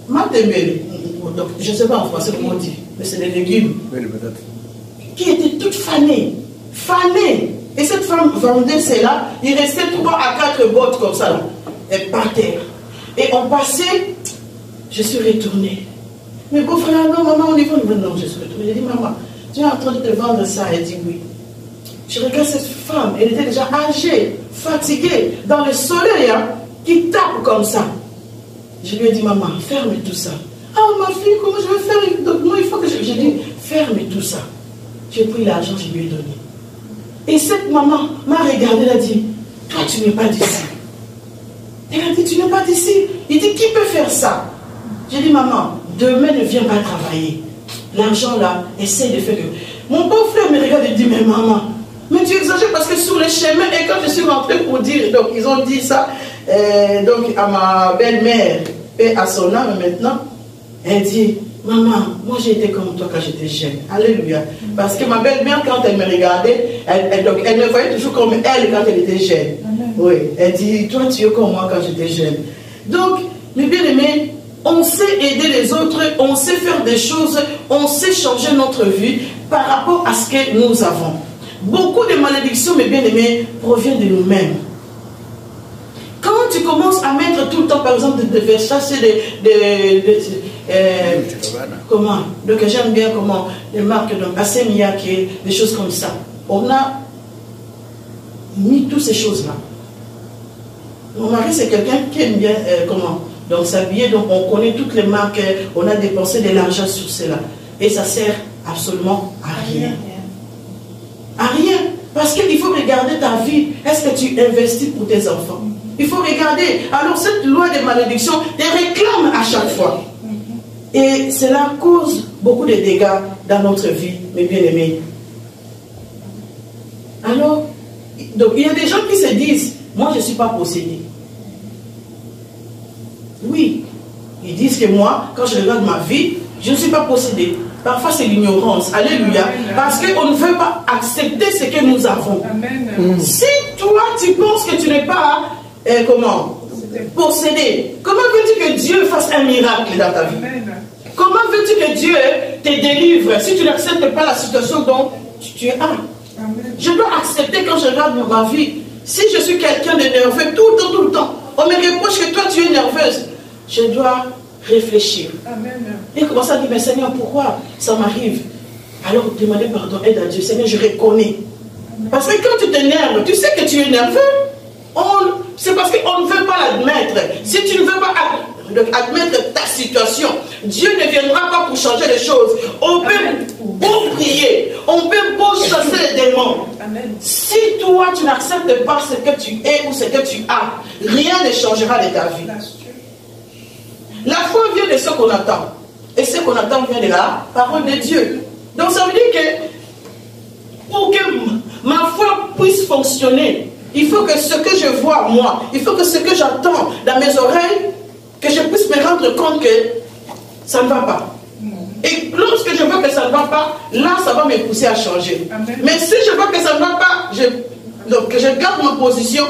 matemele, donc je ne sais pas en français comment on dit, mais c'est des légumes, qui était toute fanée. Et cette femme vendait cela, il restait 3 à 4 bottes comme ça, là, et par terre. Et on passait, je suis retournée. Mais beau-frère, non, maman, on y va. Non, je suis retournée. J'ai dit, maman, tu es en train de te vendre ça? Elle dit oui. Je regarde cette femme, elle était déjà âgée, fatiguée, dans le soleil, hein, qui tape comme ça. Je lui ai dit, maman, ferme tout ça. Ah, ma fille, comment je vais faire? Donc, moi, il faut que je dis, ferme tout ça. J'ai pris l'argent, je lui ai donné. Et cette maman m'a regardé, elle a dit, toi, tu n'es pas d'ici. Elle a dit, tu n'es pas d'ici. Il dit, qui peut faire ça? J'ai dit, maman, demain ne viens pas travailler. L'argent là, essaye de faire que... Mon beau-frère me regarde et dit, mais maman, mais tu exagères parce que sur le chemin, et quand je suis rentrée pour dire, donc ils ont dit ça, donc à ma belle-mère et à son âme maintenant, elle dit, maman, moi j'ai été comme toi quand j'étais jeune. Alléluia. Parce que ma belle-mère, quand elle me regardait, elle me voyait toujours comme elle quand elle était jeune. Oui, elle dit, toi tu es comme moi quand j'étais jeune. Donc, Mais bien aimé, on sait aider les autres, on sait faire des choses, on sait changer notre vie par rapport à ce que nous avons. Beaucoup de malédictions, mes bien-aimés, proviennent de nous-mêmes. Quand tu commences à mettre tout le temps, par exemple, des Versace, comment, donc j'aime bien comment, les marques, donc Assemiyake, des choses comme ça. On a mis toutes ces choses-là. Mon mari, c'est quelqu'un qui aime bien, comment, donc s'habiller, donc on connaît toutes les marques, on a dépensé de l'argent sur cela. Et ça sert absolument à rien. À rien. Parce qu'il faut regarder ta vie. Est-ce que tu investis pour tes enfants? Il faut regarder. Alors cette loi de malédiction te réclame à chaque fois. Et cela cause beaucoup de dégâts dans notre vie, mes bien-aimés. Alors, donc il y a des gens qui se disent, moi je ne suis pas possédé. Oui, ils disent que moi, quand je regarde ma vie, je ne suis pas possédé. Parfois c'est l'ignorance, alléluia, parce qu'on ne veut pas accepter ce que nous avons. Si toi tu penses que tu n'es pas, comment, possédé, comment veux-tu que Dieu fasse un miracle dans ta vie? Comment veux-tu que Dieu te délivre si tu n'acceptes pas la situation dont tu es à? Je dois accepter quand je regarde ma vie. Si je suis quelqu'un de nerveux tout le temps, on me reproche que toi tu es nerveuse. Je dois réfléchir. Et commencer à dire, mais Seigneur, pourquoi ça m'arrive? Alors demander pardon, aide à Dieu. Seigneur, je reconnais. Parce que quand tu t'énerves, tu sais que tu es nerveux. C'est parce qu'on ne veut pas l'admettre. Si tu ne veux pas admettre ta situation, Dieu ne viendra pas pour changer les choses. On peut beau prier, on peut beau chasser les démons. Si toi tu n'acceptes pas ce que tu es ou ce que tu as, rien ne changera de ta vie. La foi vient de ce qu'on attend. Et ce qu'on attend vient de la parole de Dieu. Donc ça veut dire que pour que ma foi puisse fonctionner, il faut que ce que je vois moi, il faut que ce que j'entends dans mes oreilles, que je puisse me rendre compte que ça ne va pas. Et lorsque je vois que ça ne va pas, là ça va me pousser à changer. Mais si je vois que ça ne va pas, donc que je garde ma position,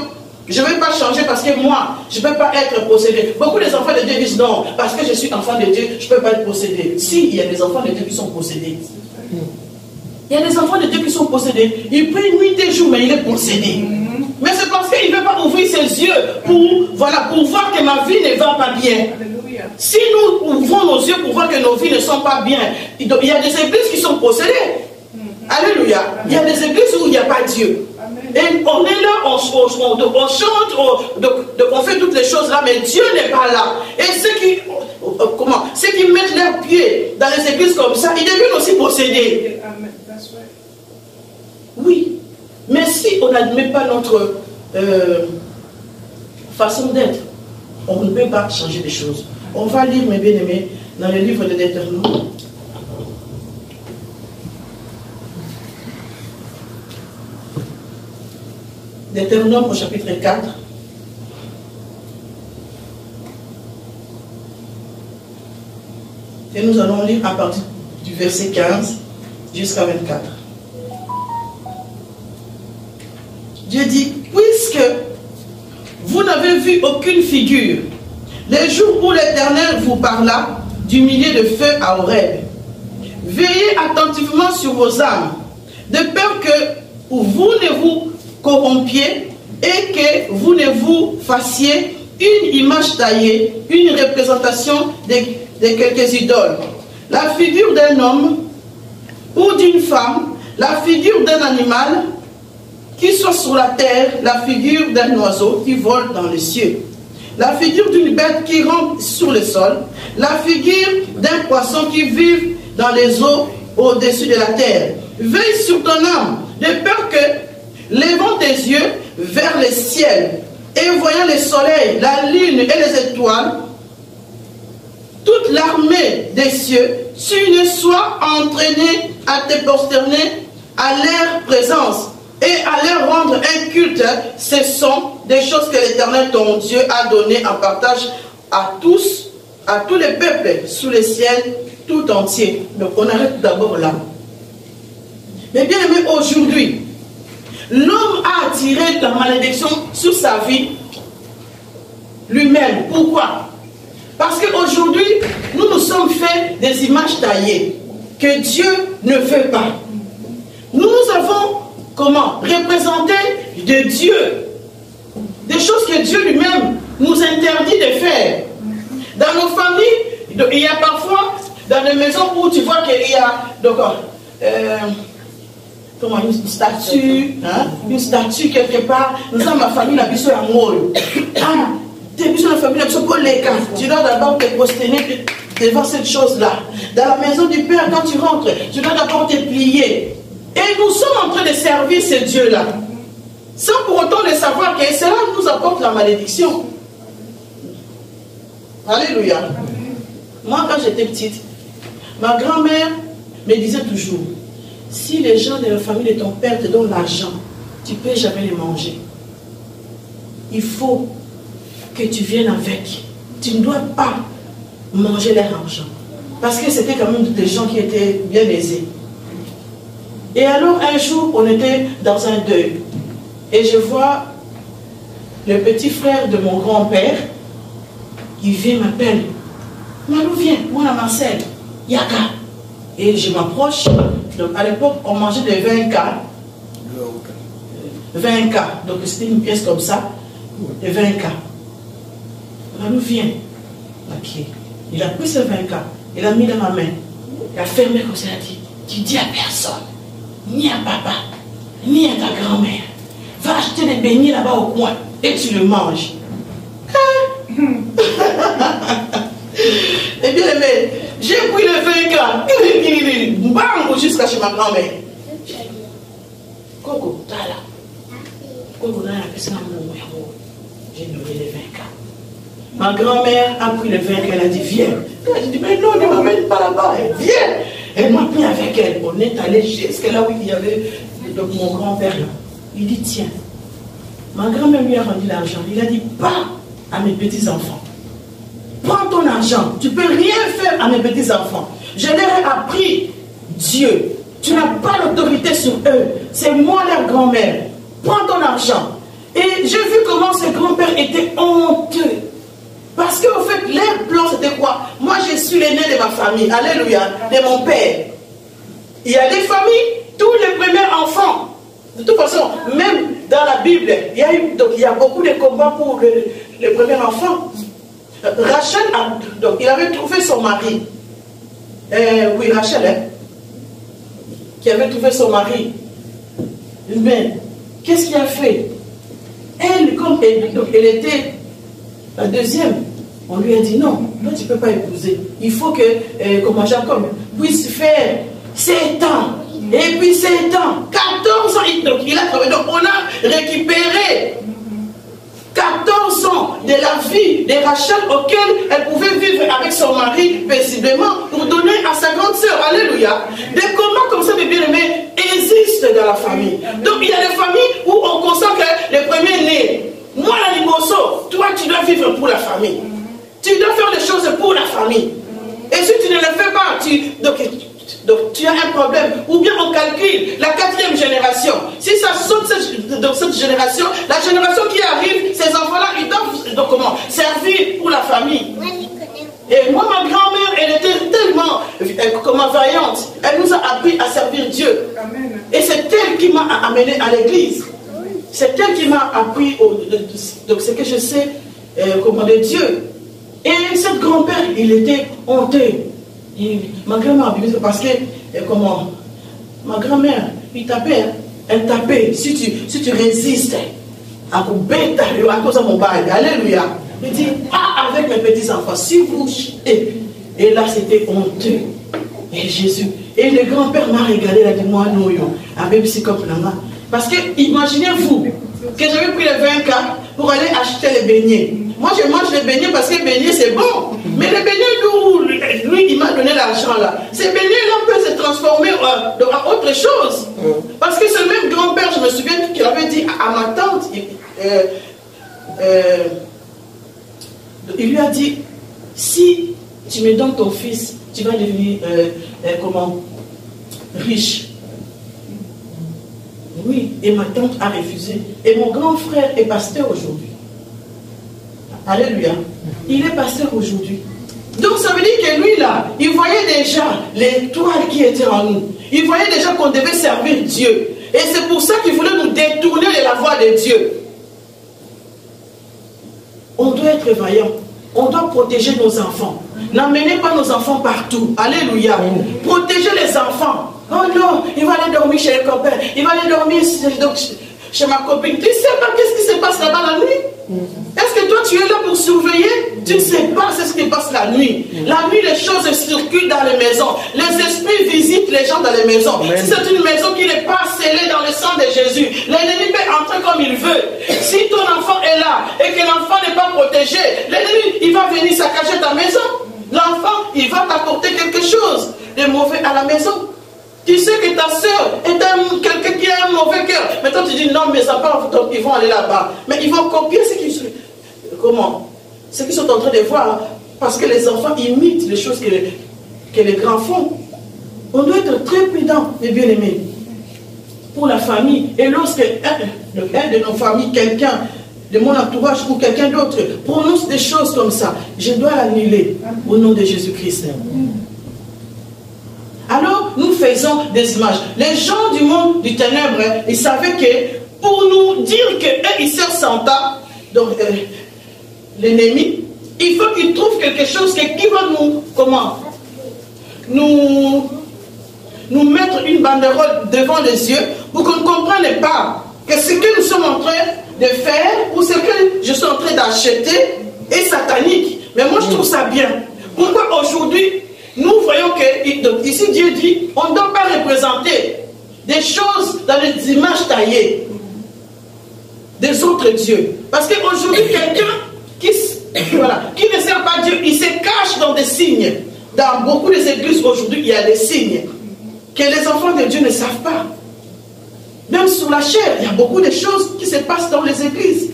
je ne vais pas changer parce que moi, je ne peux pas être possédé. Beaucoup des enfants de Dieu disent non, parce que je suis enfant de Dieu, je ne peux pas être possédé. Si, il y a des enfants de Dieu qui sont possédés. Il y a des enfants de Dieu qui sont possédés. Il prie nuit et jour, mais il est possédé. Mais c'est parce qu'il ne veut pas ouvrir ses yeux pour voir que ma vie ne va pas bien. Si nous ouvrons nos yeux pour voir que nos vies ne sont pas bien, il y a des églises qui sont possédées. Alléluia. Il y a des églises où il n'y a pas Dieu. Et on est là, on chante, on fait toutes les choses là, mais Dieu n'est pas là. Et ceux qui mettent leurs pieds dans les églises comme ça, ils deviennent aussi possédés. Oui. Mais si on n'admet pas notre façon d'être, on ne peut pas changer les choses. On va lire, mes bien-aimés, dans le livre de Deutéronome. Deutéronome au chapitre 4. Et nous allons lire à partir du verset 15 jusqu'à 24. Dieu dit, puisque vous n'avez vu aucune figure, les jours où l'Éternel vous parla du millier de feu à Horeb, veillez attentivement sur vos âmes, de peur que vous ne vous corrompiez et que vous ne vous fassiez une image taillée, une représentation de quelques idoles, la figure d'un homme ou d'une femme, la figure d'un animal qui soit sur la terre, la figure d'un oiseau qui vole dans les cieux, la figure d'une bête qui rampe sur le sol, la figure d'un poisson qui vit dans les eaux au-dessus de la terre. Veille sur ton âme, de peur que, levant tes yeux vers le ciel et voyant le soleil, la lune et les étoiles, toute l'armée des cieux, tu ne sois entraîné à te prosterner à leur présence et à leur rendre un culte. Ce sont des choses que l'Éternel ton Dieu a données en partage à tous les peuples sous le ciel tout entier. Donc on arrête d'abord là. Mais bien aimé, aujourd'hui, l'homme a attiré la malédiction sur sa vie lui-même. Pourquoi? Parce qu'aujourd'hui, nous nous sommes fait des images taillées que Dieu ne veut pas. Nous avons, comment, représenté de Dieu des choses que Dieu lui-même nous interdit de faire. Dans nos familles, il y a parfois, dans les maisons où tu vois qu'il y a donc, comment, une statue, hein, une statue quelque part. Nous avons ma famille, la biso à Mol. Ah, tes biso la famille, la biso pour les cas. Tu dois d'abord te prosterner devant cette chose-là. Dans la maison du Père, quand tu rentres, tu dois d'abord te plier. Et nous sommes en train de servir ce Dieu-là. Sans pour autant le savoir que cela nous apporte la malédiction. Alléluia. Moi, quand j'étais petite, ma grand-mère me disait toujours, si les gens de la famille de ton père te donnent l'argent, tu ne peux jamais les manger. Il faut que tu viennes avec. Tu ne dois pas manger leur argent. Parce que c'était quand même des gens qui étaient bien aisés. Et alors, un jour, on était dans un deuil. Et je vois le petit frère de mon grand-père, il vient, m'appelle. Malou, viens, moi, à Marcel, Yaka. Et je m'approche. Donc, à l'époque, on mangeait des 20K. 20K. Donc, c'était une pièce comme ça, de 20K. Malou, viens. Ok. Il a pris ce 20K. Il a mis dans ma main. Il a fermé comme ça, il a dit, tu dis à personne, ni à papa, ni à ta grand-mère. Va acheter des beignets là-bas au coin et tu le manges. Eh bien, j'ai pris le 20K. Bam, jusqu'à chez ma grand-mère. Coco, t'as là. Coco, là, j'ai donné les 20K. Ma grand-mère a pris le 20K, elle a dit, viens. Elle a dit, mais non, ne m'amène pas là-bas. Viens. Elle m'a pris avec elle. On est allé jusqu'à là où il y avait donc, mon grand-père là. Il dit, tiens, ma grand-mère lui a rendu l'argent. Il a dit, pas à mes petits-enfants. Prends ton argent. Tu ne peux rien faire à mes petits-enfants. Je leur ai appris Dieu. Tu n'as pas l'autorité sur eux. C'est moi leur grand-mère. Prends ton argent. Et j'ai vu comment ce grand-père était honteux. Parce qu'en fait, leur plan, c'était quoi? Moi, je suis l'aîné de ma famille. Alléluia. De mon père. Il y a des familles, tous les premiers enfants. De toute façon, même dans la Bible, il y a beaucoup de combats pour les premiers enfants. Rachel, donc, il avait trouvé son mari. Oui, Rachel, hein, qui avait trouvé son mari. Mais, qu'est-ce qu'il a fait? Elle, comme elle était la deuxième, on lui a dit non, toi tu ne peux pas épouser. Il faut que, comment Jacob puisse faire 7 ans. Et puis 7 ans, 14 ans, donc il a travaillé. Donc on a récupéré 14 ans de la vie de Rachel auquel elle pouvait vivre avec son mari paisiblement pour donner à sa grande sœur. Alléluia. Des combats comme ça, mes bien-aimés, existent dans la famille. Donc il y a des familles où on constate que le premier né, moi la Liboso, toi tu dois vivre pour la famille. Tu dois faire des choses pour la famille. Et si tu ne le fais pas, donc tu as un problème. Ou bien on calcule la 4e génération. Si ça saute dans cette génération, la génération qui arrive, ces enfants-là, ils doivent donc, comment, servir pour la famille. Et moi, ma grand-mère, elle était tellement vaillante. Elle nous a appris à servir Dieu. Amen. Et c'est elle qui m'a amené à l'église. C'est elle qui m'a appris donc ce que je sais de Dieu. Et cette grand-père, il était honteux. Et ma grand-mère, parce que, ma grand-mère, il tapait, elle tapait. Si tu résistes, à cause de mon bail, alléluia. Il dit, pas avec mes petits-enfants, si vous. Et là, c'était honteux. Et Jésus. Et le grand-père m'a regardé, il a dit, moi, non, avec psychopathe. Parce que, imaginez-vous, que j'avais pris les 20K pour aller acheter les beignets. Moi, je mange les beignets parce que les beignets, c'est bon. Mais les beignets, lui, il m'a donné l'argent là. Ces beignets-là peuvent se transformer en autre chose. Parce que ce même grand-père, je me souviens qu'il avait dit à ma tante, il lui a dit, si tu me donnes ton fils, tu vas devenir, riche. Oui, et ma tante a refusé. Et mon grand frère est pasteur aujourd'hui. Alléluia. Il est pasteur aujourd'hui. Donc ça veut dire que lui là, il voyait déjà l'étoile qui était en nous. Il voyait déjà qu'on devait servir Dieu. Et c'est pour ça qu'il voulait nous détourner de la voie de Dieu. On doit être vaillant. On doit protéger nos enfants. N'amenez pas nos enfants partout. Alléluia. Protégez les enfants. Oh non, il va aller dormir chez les copains. Il va aller dormir chez ma copine. Tu ne sais pas qu'est-ce qui se passe là-bas la nuit? Est-ce que toi tu es là pour surveiller? Tu ne sais pas ce qui se passe la nuit. La nuit, les choses circulent dans les maisons. Les esprits visitent les gens dans les maisons. Amen. Si c'est une maison qui n'est pas scellée dans le sang de Jésus, l'ennemi peut entrer comme il veut. Si ton enfant est là et que l'enfant n'est pas protégé, l'ennemi, il va venir saccager ta maison. L'enfant, il va t'apporter quelque chose de mauvais à la maison. Tu sais que ta soeur est quelqu'un qui a un mauvais cœur. Maintenant tu dis non, mes enfants, ils vont aller là-bas. Mais ils vont copier ce qu'ils sont. Comment? Ce qu'ils sont en train de voir. Parce que les enfants imitent les choses que les grands font. On doit être très prudent, mes bien-aimés. Pour la famille. Et lorsque un de nos familles, quelqu'un de mon entourage ou quelqu'un d'autre prononce des choses comme ça, je dois l'annuler au nom de Jésus-Christ. Alors, nous faisons des images. Les gens du monde du ténèbre, ils savaient que pour nous dire qu'eux, ils servent Satan, donc l'ennemi, il faut qu'ils trouvent quelque chose qui va nous, comment? Nous mettre une banderole devant les yeux pour qu'on ne comprenne pas que ce que nous sommes en train de faire ou ce que je suis en train d'acheter est satanique. Mais moi, je trouve ça bien. Pourquoi aujourd'hui, nous voyons que, ici Dieu dit, on ne doit pas représenter des choses dans les images taillées des autres dieux. Parce qu'aujourd'hui, quelqu'un qui ne sert pas Dieu, il se cache dans des signes. Dans beaucoup des églises aujourd'hui, il y a des signes que les enfants de Dieu ne savent pas. Même sur la chair, il y a beaucoup de choses qui se passent dans les églises.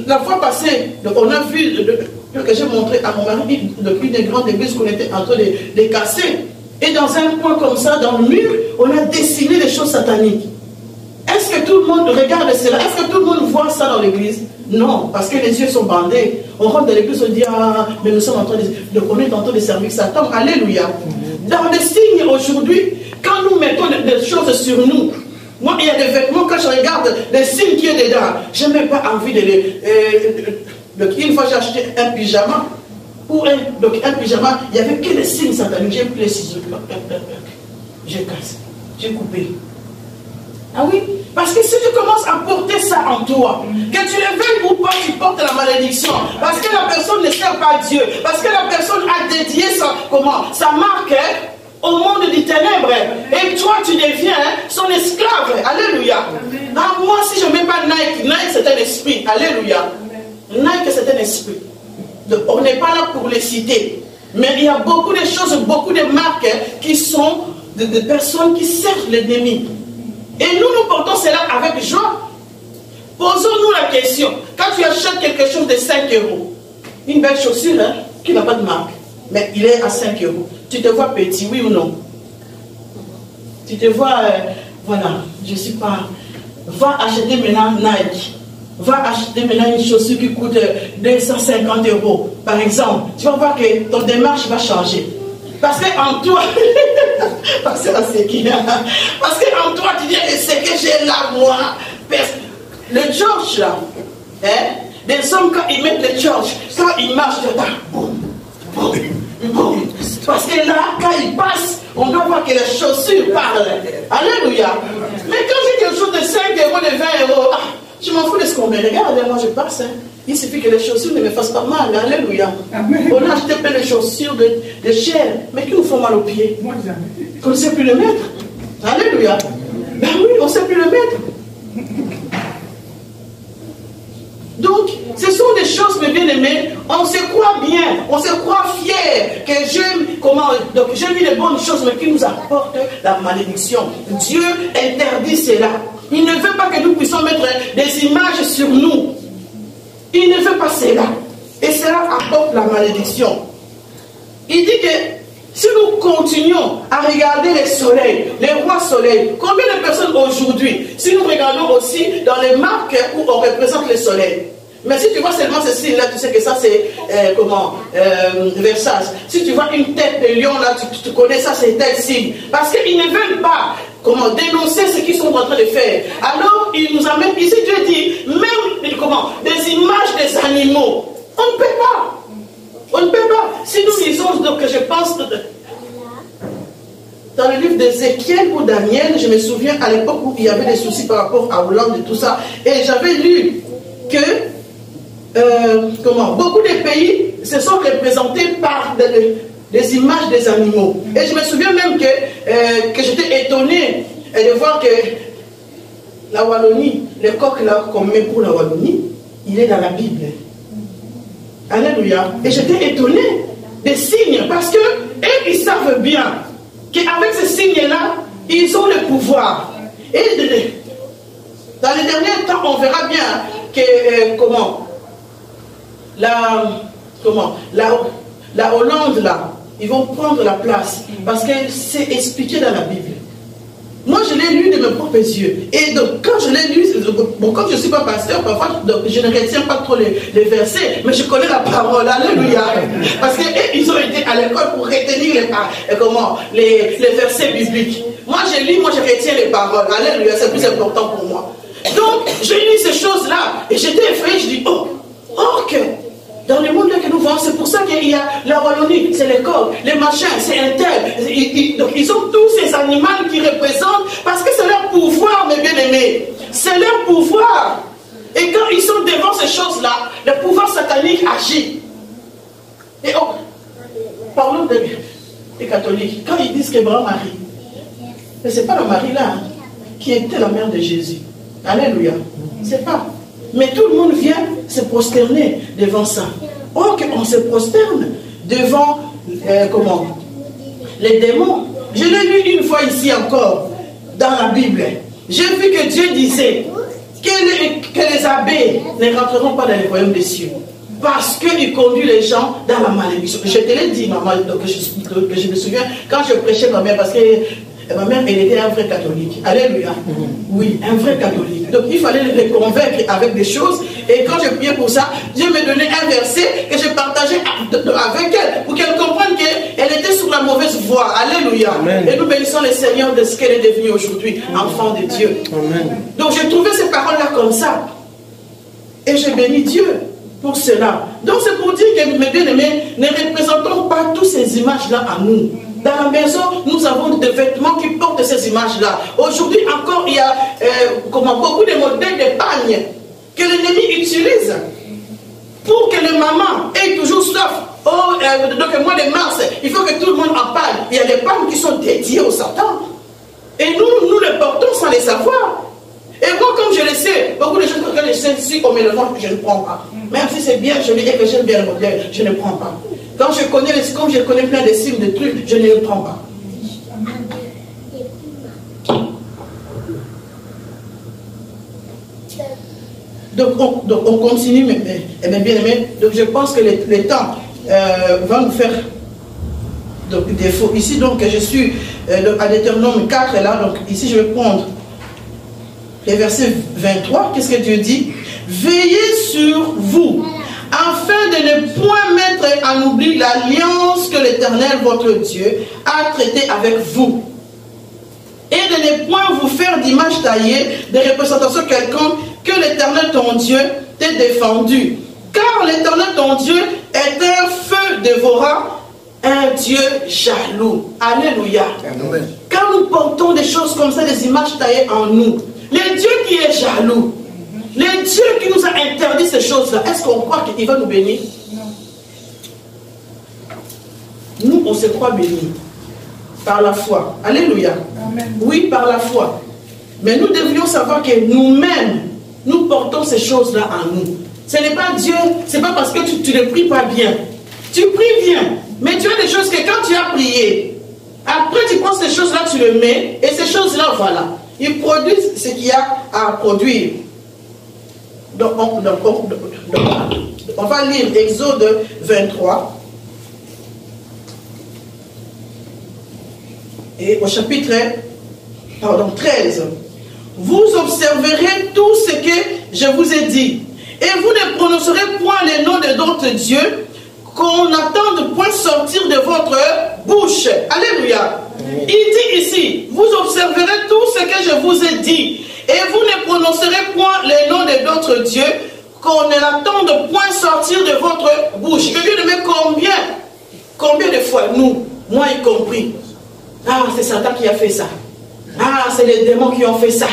La fois passée, on a vu que j'ai montré à mon mari depuis des grandes églises qu'on était en train de casser. Et dans un coin comme ça, dans le mur, on a dessiné des choses sataniques. Est-ce que tout le monde regarde cela? Est-ce que tout le monde voit ça dans l'église? Non, parce que les yeux sont bandés. On rentre dans l'église, on dit, ah, mais nous sommes en train on est en train de servir Satan. Alléluia. Dans les signes aujourd'hui, quand nous mettons des choses sur nous, moi, il y a des vêtements, quand je regarde les signes qui est dedans, je n'ai même pas envie de les... une fois, j'ai acheté un pyjama. Donc, un pyjama, il n'y avait que les signes sataniques. J'ai pris les ciseaux. J'ai cassé. J'ai coupé. Ah oui? Parce que si tu commences à porter ça en toi, que tu le veuilles ou pas, tu portes la malédiction. Parce que la personne ne sert pas Dieu. Parce que la personne a dédié sa marque au monde des ténèbres. Et toi, tu deviens son esclave. Alléluia. Ah, moi, si je ne mets pas Nike, Nike c'est un esprit. Alléluia. Nike c'est un esprit. Donc, on n'est pas là pour les citer. Mais il y a beaucoup de choses, beaucoup de marques qui sont de personnes qui servent l'ennemi. Et nous portons cela avec joie. Posons-nous la question. Quand tu achètes quelque chose de 5 euros, une belle chaussure qui n'a pas de marque, mais il est à 5 euros. Tu te vois petit, oui ou non? Tu te vois, voilà, je ne sais pas. Va acheter maintenant Nike. Va acheter maintenant une chaussure qui coûte 250 euros, par exemple. Tu vas voir que ton démarche va changer. Parce qu'en toi, parce qu'en toi, tu dis, c'est que j'ai là, moi. Le George, là, les hommes, quand ils mettent le George, quand ils marchent dedans, boum, boum, boum. Parce que là, quand ils passent, on doit voir que les chaussures parlent. Alléluia. Mais quand j'ai quelque chose de 5 euros, de 20 euros, je m'en fous de ce qu'on me regarde, moi je passe. Il suffit que les chaussures ne me fassent pas mal. Alléluia. Amen. On a acheté plein de chaussures de chair, mais qui nous font mal aux pieds. Qu'on ne sait plus le mettre. Alléluia. Ben oui, on ne sait plus le mettre. Donc, ce sont des choses, mes bien-aimés, on se croit bien, on se croit fier, que donc j'ai vu les bonnes choses, mais qui nous apportent la malédiction. Dieu interdit cela. Il ne veut pas que nous puissions mettre des images sur nous. Il ne veut pas cela. Et cela apporte la malédiction. Il dit que si nous continuons à regarder les soleils, les rois soleils, combien de personnes aujourd'hui, si nous regardons aussi dans les marques où on représente le soleil, Mais si tu vois seulement ce signe-là, tu sais que ça c'est Versace. Si tu vois une tête de lion là, tu connais ça, c'est tel signe. Parce qu'ils ne veulent pas dénoncer ce qu'ils sont en train de faire. Alors ils nous amènent ici, Dieu dit, même des images des animaux. On ne peut pas. On ne peut pas. Si nous lisons, donc je pense dans le livre d'Ézéchiel ou Daniel, je me souviens à l'époque où il y avait des soucis par rapport à Hollande et tout ça, et j'avais lu que beaucoup de pays se sont représentés par des images des animaux. Et je me souviens même que j'étais étonné de voir que la Wallonie, le coq là qu'on met pour la Wallonie, il est dans la Bible. Alléluia. Et j'étais étonné des signes, parce que ils savent bien qu'avec ces signes-là, ils ont le pouvoir. Et dans les derniers temps, on verra bien que la Hollande là, ils vont prendre la place, parce que c'est expliqué dans la Bible. Moi, je l'ai lu de mes propres yeux. Et donc, quand je l'ai lu, comme je ne suis pas pasteur, parfois, je ne retiens pas trop les versets, mais je connais la parole. Alléluia. Parce qu'ils ont été à l'école pour retenir les versets bibliques. Moi, je lis, moi, je retiens les paroles. Alléluia, c'est plus important pour moi. Donc, j'ai lu ces choses-là, et j'étais effrayé, je dis, ok. Dans le monde que nous voyons, c'est pour ça qu'il y a la Wallonie, c'est les coqs, les machins, c'est un tel. Donc ils ont tous ces animaux qui représentent, parce que c'est leur pouvoir, mes bien-aimés. C'est leur pouvoir. Et quand ils sont devant ces choses-là, le pouvoir satanique agit. Et parlons des catholiques. Quand ils disent que Marie, mais ce n'est pas la Marie là qui était la mère de Jésus. Alléluia. C'est pas. Mais tout le monde vient se prosterner devant ça. Or qu'on se prosterne devant les démons. Je l'ai lu une fois ici encore dans la Bible. J'ai vu que Dieu disait que les abbés ne rentreront pas dans le royaume des cieux, parce qu'il conduit les gens dans la malédiction. Je te l'ai dit, maman, que je me souviens quand je prêchais ma mère, parce que ma mère, elle était un vrai catholique. Alléluia. Oui, un vrai catholique. Donc il fallait les convaincre avec des choses. Et quand je priais pour ça, Dieu me donnait un verset que je partageais avec elle, pour qu'elle comprenne qu'elle était sur la mauvaise voie. Alléluia. Amen. Et nous bénissons le Seigneur de ce qu'elle est devenue aujourd'hui, enfant de Dieu. Amen. Donc j'ai trouvé ces paroles-là comme ça. Et je bénis Dieu pour cela. Donc c'est pour dire que, mes bien-aimés, ne représentons pas toutes ces images-là à nous. Dans la maison, nous avons des vêtements qui portent ces images-là. Aujourd'hui encore, il y a beaucoup de modèles de pagnes que l'ennemi utilise pour que les mamans aient toujours soif. Donc le mois de mars, il faut que tout le monde en parle. Il y a des pagnes qui sont dédiées au Satan. Et nous les portons sans les savoir. Et moi, comme je le sais, beaucoup de gens, quand je sais, si on me le vend, je ne prends pas. Même si c'est bien, je le dis que j'aime bien le modèle, je ne prends pas. Quand je connais plein de signes, de trucs, je ne le prends pas. Donc on continue, mais bien aimé. Donc je pense que le temps va nous faire défaut. Ici, donc, je suis à Deutéronome 4, là, donc ici, je vais prendre les versets 23. Qu'est-ce que Dieu dit? Veillez sur vous, afin de ne point mettre en oubli l'alliance que l'Éternel, votre Dieu, a traitée avec vous. Et de ne point vous faire d'image taillée, de représentation quelconque, que l'Éternel, ton Dieu, t'ait défendu. Car l'Éternel, ton Dieu, est un feu dévorant, un Dieu jaloux. Alléluia. Amen. Quand nous portons des choses comme ça, des images taillées en nous, le Dieu qui est jaloux, le Dieu qui nous a interdit ces choses-là, est-ce qu'on croit qu'il va nous bénir? Nous, on se croit bénis par la foi. Alléluia. Amen. Oui, par la foi. Mais nous devrions savoir que nous-mêmes, nous portons ces choses-là en nous. Ce n'est pas Dieu, ce n'est pas parce que tu ne pries pas bien. Tu pries bien, mais tu as des choses que quand tu as prié, après tu prends ces choses-là, tu le mets, et ces choses-là, voilà, ils produisent ce qu'il y a à produire. Donc on va lire Exode 23. Et au chapitre 13. Vous observerez tout ce que je vous ai dit, Et vous ne prononcerez point les noms de d'autres dieux qu'on n'attende point sortir de votre bouche. Alléluia. Il dit ici, vous observerez tout ce que je vous ai dit. Et vous ne prononcerez point les noms de d'autres dieux qu'on ne l'attende point sortir de votre bouche. Quelqu'un de combien de fois, nous, moi y compris, ah, c'est Satan qui a fait ça. Ah, c'est les démons qui ont fait ça.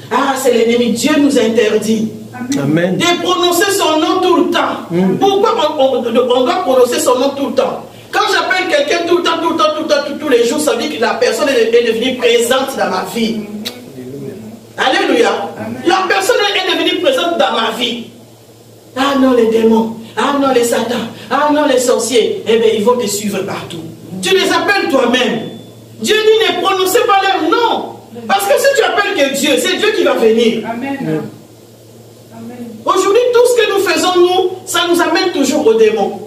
Ah, c'est l'ennemi. Dieu nous interdit Amen. de prononcer son nom tout le temps. Pourquoi on doit prononcer son nom tout le temps? Quand j'appelle quelqu'un tout le temps, tous les jours, ça veut dire que la personne est devenue présente dans ma vie. Alléluia. La personne est devenue présente dans ma vie. Ah non, les démons. Ah non, les satans. Ah non, les sorciers. Eh bien, ils vont te suivre partout. Tu les appelles toi-même. Dieu dit ne prononcez pas leur nom. Parce que si tu appelles que Dieu, c'est Dieu qui va venir. Amen. Aujourd'hui, tout ce que nous faisons, nous, ça nous amène toujours aux démons.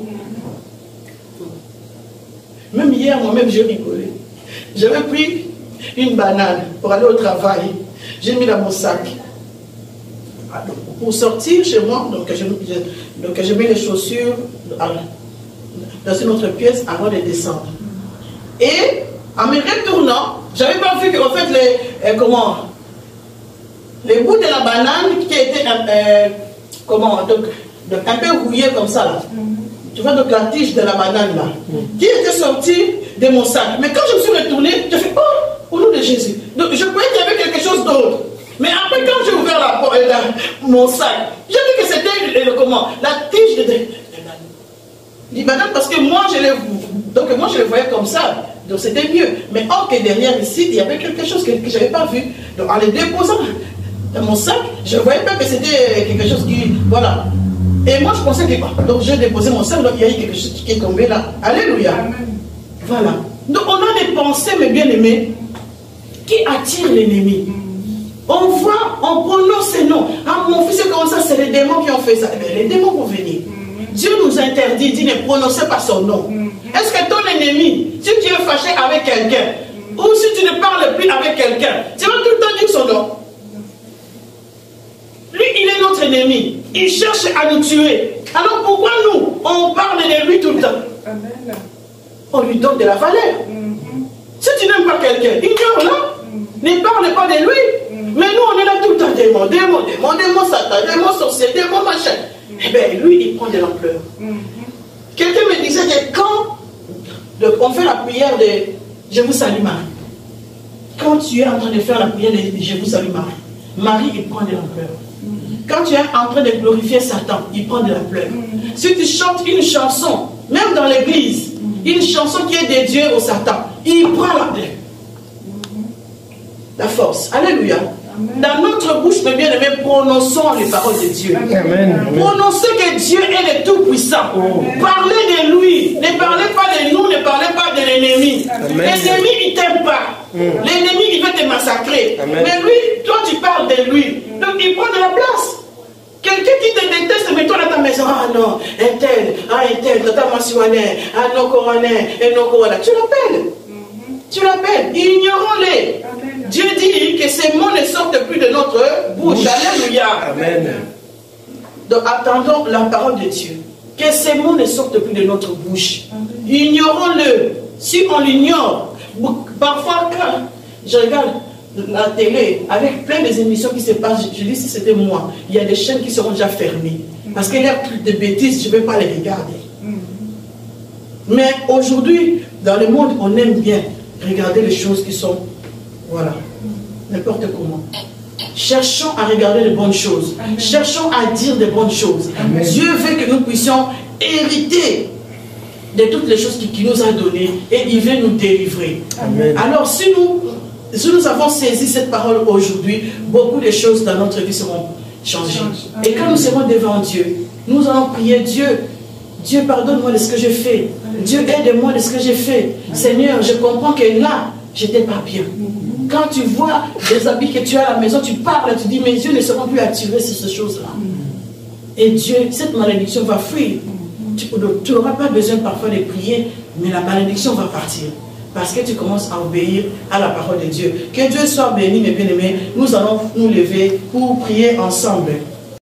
Même hier, moi-même, j'ai rigolé. J'avais pris une banane pour aller au travail. J'ai mis dans mon sac. Pour sortir chez moi, donc je mets les chaussures dans une autre pièce avant de descendre. Et en me retournant, j'avais pas vu qu'en fait les bouts de la banane qui étaient un peu rouillés comme ça là. Tu vois donc la tige de la banane là, qui était sortie de mon sac. Mais quand je me suis retourné, j'ai fait oh, au nom de Jésus. Donc je croyais qu'il y avait quelque chose d'autre. Mais après quand j'ai ouvert mon sac, j'ai vu que c'était la tige de banane parce que moi je le voyais comme ça. Donc c'était mieux. Mais or que derrière ici, il y avait quelque chose que je n'avais pas vu. Donc en le déposant dans mon sac, je ne voyais pas que c'était quelque chose qui... Voilà. Et moi je pensais que... Donc j'ai déposé mon sac, donc il y a eu quelque chose qui est tombé là. Alléluia. Amen. Voilà. Donc on a des pensées, mes bien-aimés, qui attirent l'ennemi. On voit, on prononce ces noms. Ah mon fils, c'est comme ça, c'est les démons qui ont fait ça. Eh bien, les démons vont venir. Dieu nous interdit, dit ne prononcer pas son nom. Est-ce que ton ennemi, si tu es fâché avec quelqu'un, ou si tu ne parles plus avec quelqu'un, tu vas tout le temps dire son nom? Lui, il est notre ennemi. Il cherche à nous tuer. Alors pourquoi nous, on parle de lui tout le temps? Amen. On lui donne de la valeur. Si tu n'aimes pas quelqu'un, ignore-le. Ne parle pas de lui. Mais nous, on est là tout le temps. Démon, Satan, démon, sorcier, démon, machin. Eh bien, lui, il prend de l'ampleur. Quelqu'un me disait que quand on fait la prière de Je vous salue Marie, quand tu es en train de faire la prière de Je vous salue Marie, Marie, il prend de l'ampleur. Quand tu es en train de glorifier Satan, il prend de l'ampleur. Si tu chantes une chanson, même dans l'église, une chanson qui est dédiée au Satan, il prend la force. Alléluia. Dans notre bouche, mes bien-aimés, prononçons les paroles de Dieu. Amen. Prononcez que Dieu est le Tout-Puissant. Parlez de lui. Ne parlez pas de nous, ne parlez pas de l'ennemi. L'ennemi, il ne t'aime pas. L'ennemi, il veut te massacrer. Amen. Mais lui, toi, tu parles de lui. Donc, il prend de la place. Quelqu'un qui te déteste, mais toi dans ta maison, ah non, un tel, tata Massiouane, ah non, coroné, et non, corona. Tu l'appelles. Tu l'appelles. Ignorons-les. Dieu dit que ces mots ne sortent plus de notre bouche. Alléluia. Amen. Donc attendons la parole de Dieu. Que ces mots ne sortent plus de notre bouche. Ignorons-le. Si on l'ignore, parfois quand je regarde la télé avec plein des émissions qui se passent, je dis si c'était moi, il y a des chaînes qui seront déjà fermées. Parce qu'il y a plus de bêtises, je ne vais pas les regarder. Mais aujourd'hui, dans le monde, on aime bien regarder les choses qui sont... Voilà, n'importe comment. Cherchons à regarder les bonnes choses. Amen. Cherchons à dire des bonnes choses. Amen. Dieu veut que nous puissions hériter de toutes les choses qu'il nous a données et il veut nous délivrer. Amen. Alors si nous avons saisi cette parole aujourd'hui, beaucoup de choses dans notre vie seront changées. Amen. Et quand nous serons devant Dieu, nous allons prier Dieu pardonne-moi de ce que j'ai fait. Amen. Dieu aide-moi de ce que j'ai fait. Amen. Seigneur, je comprends que là, j'étais pas bien. Quand tu vois des habits que tu as à la maison, tu parles, tu dis, mes yeux ne seront plus attirés sur ces choses-là. Et Dieu, cette malédiction va fuir. Tu n'auras pas besoin parfois de prier, mais la malédiction va partir. Parce que tu commences à obéir à la parole de Dieu. Que Dieu soit béni, mes bien-aimés. Nous allons nous lever pour prier ensemble.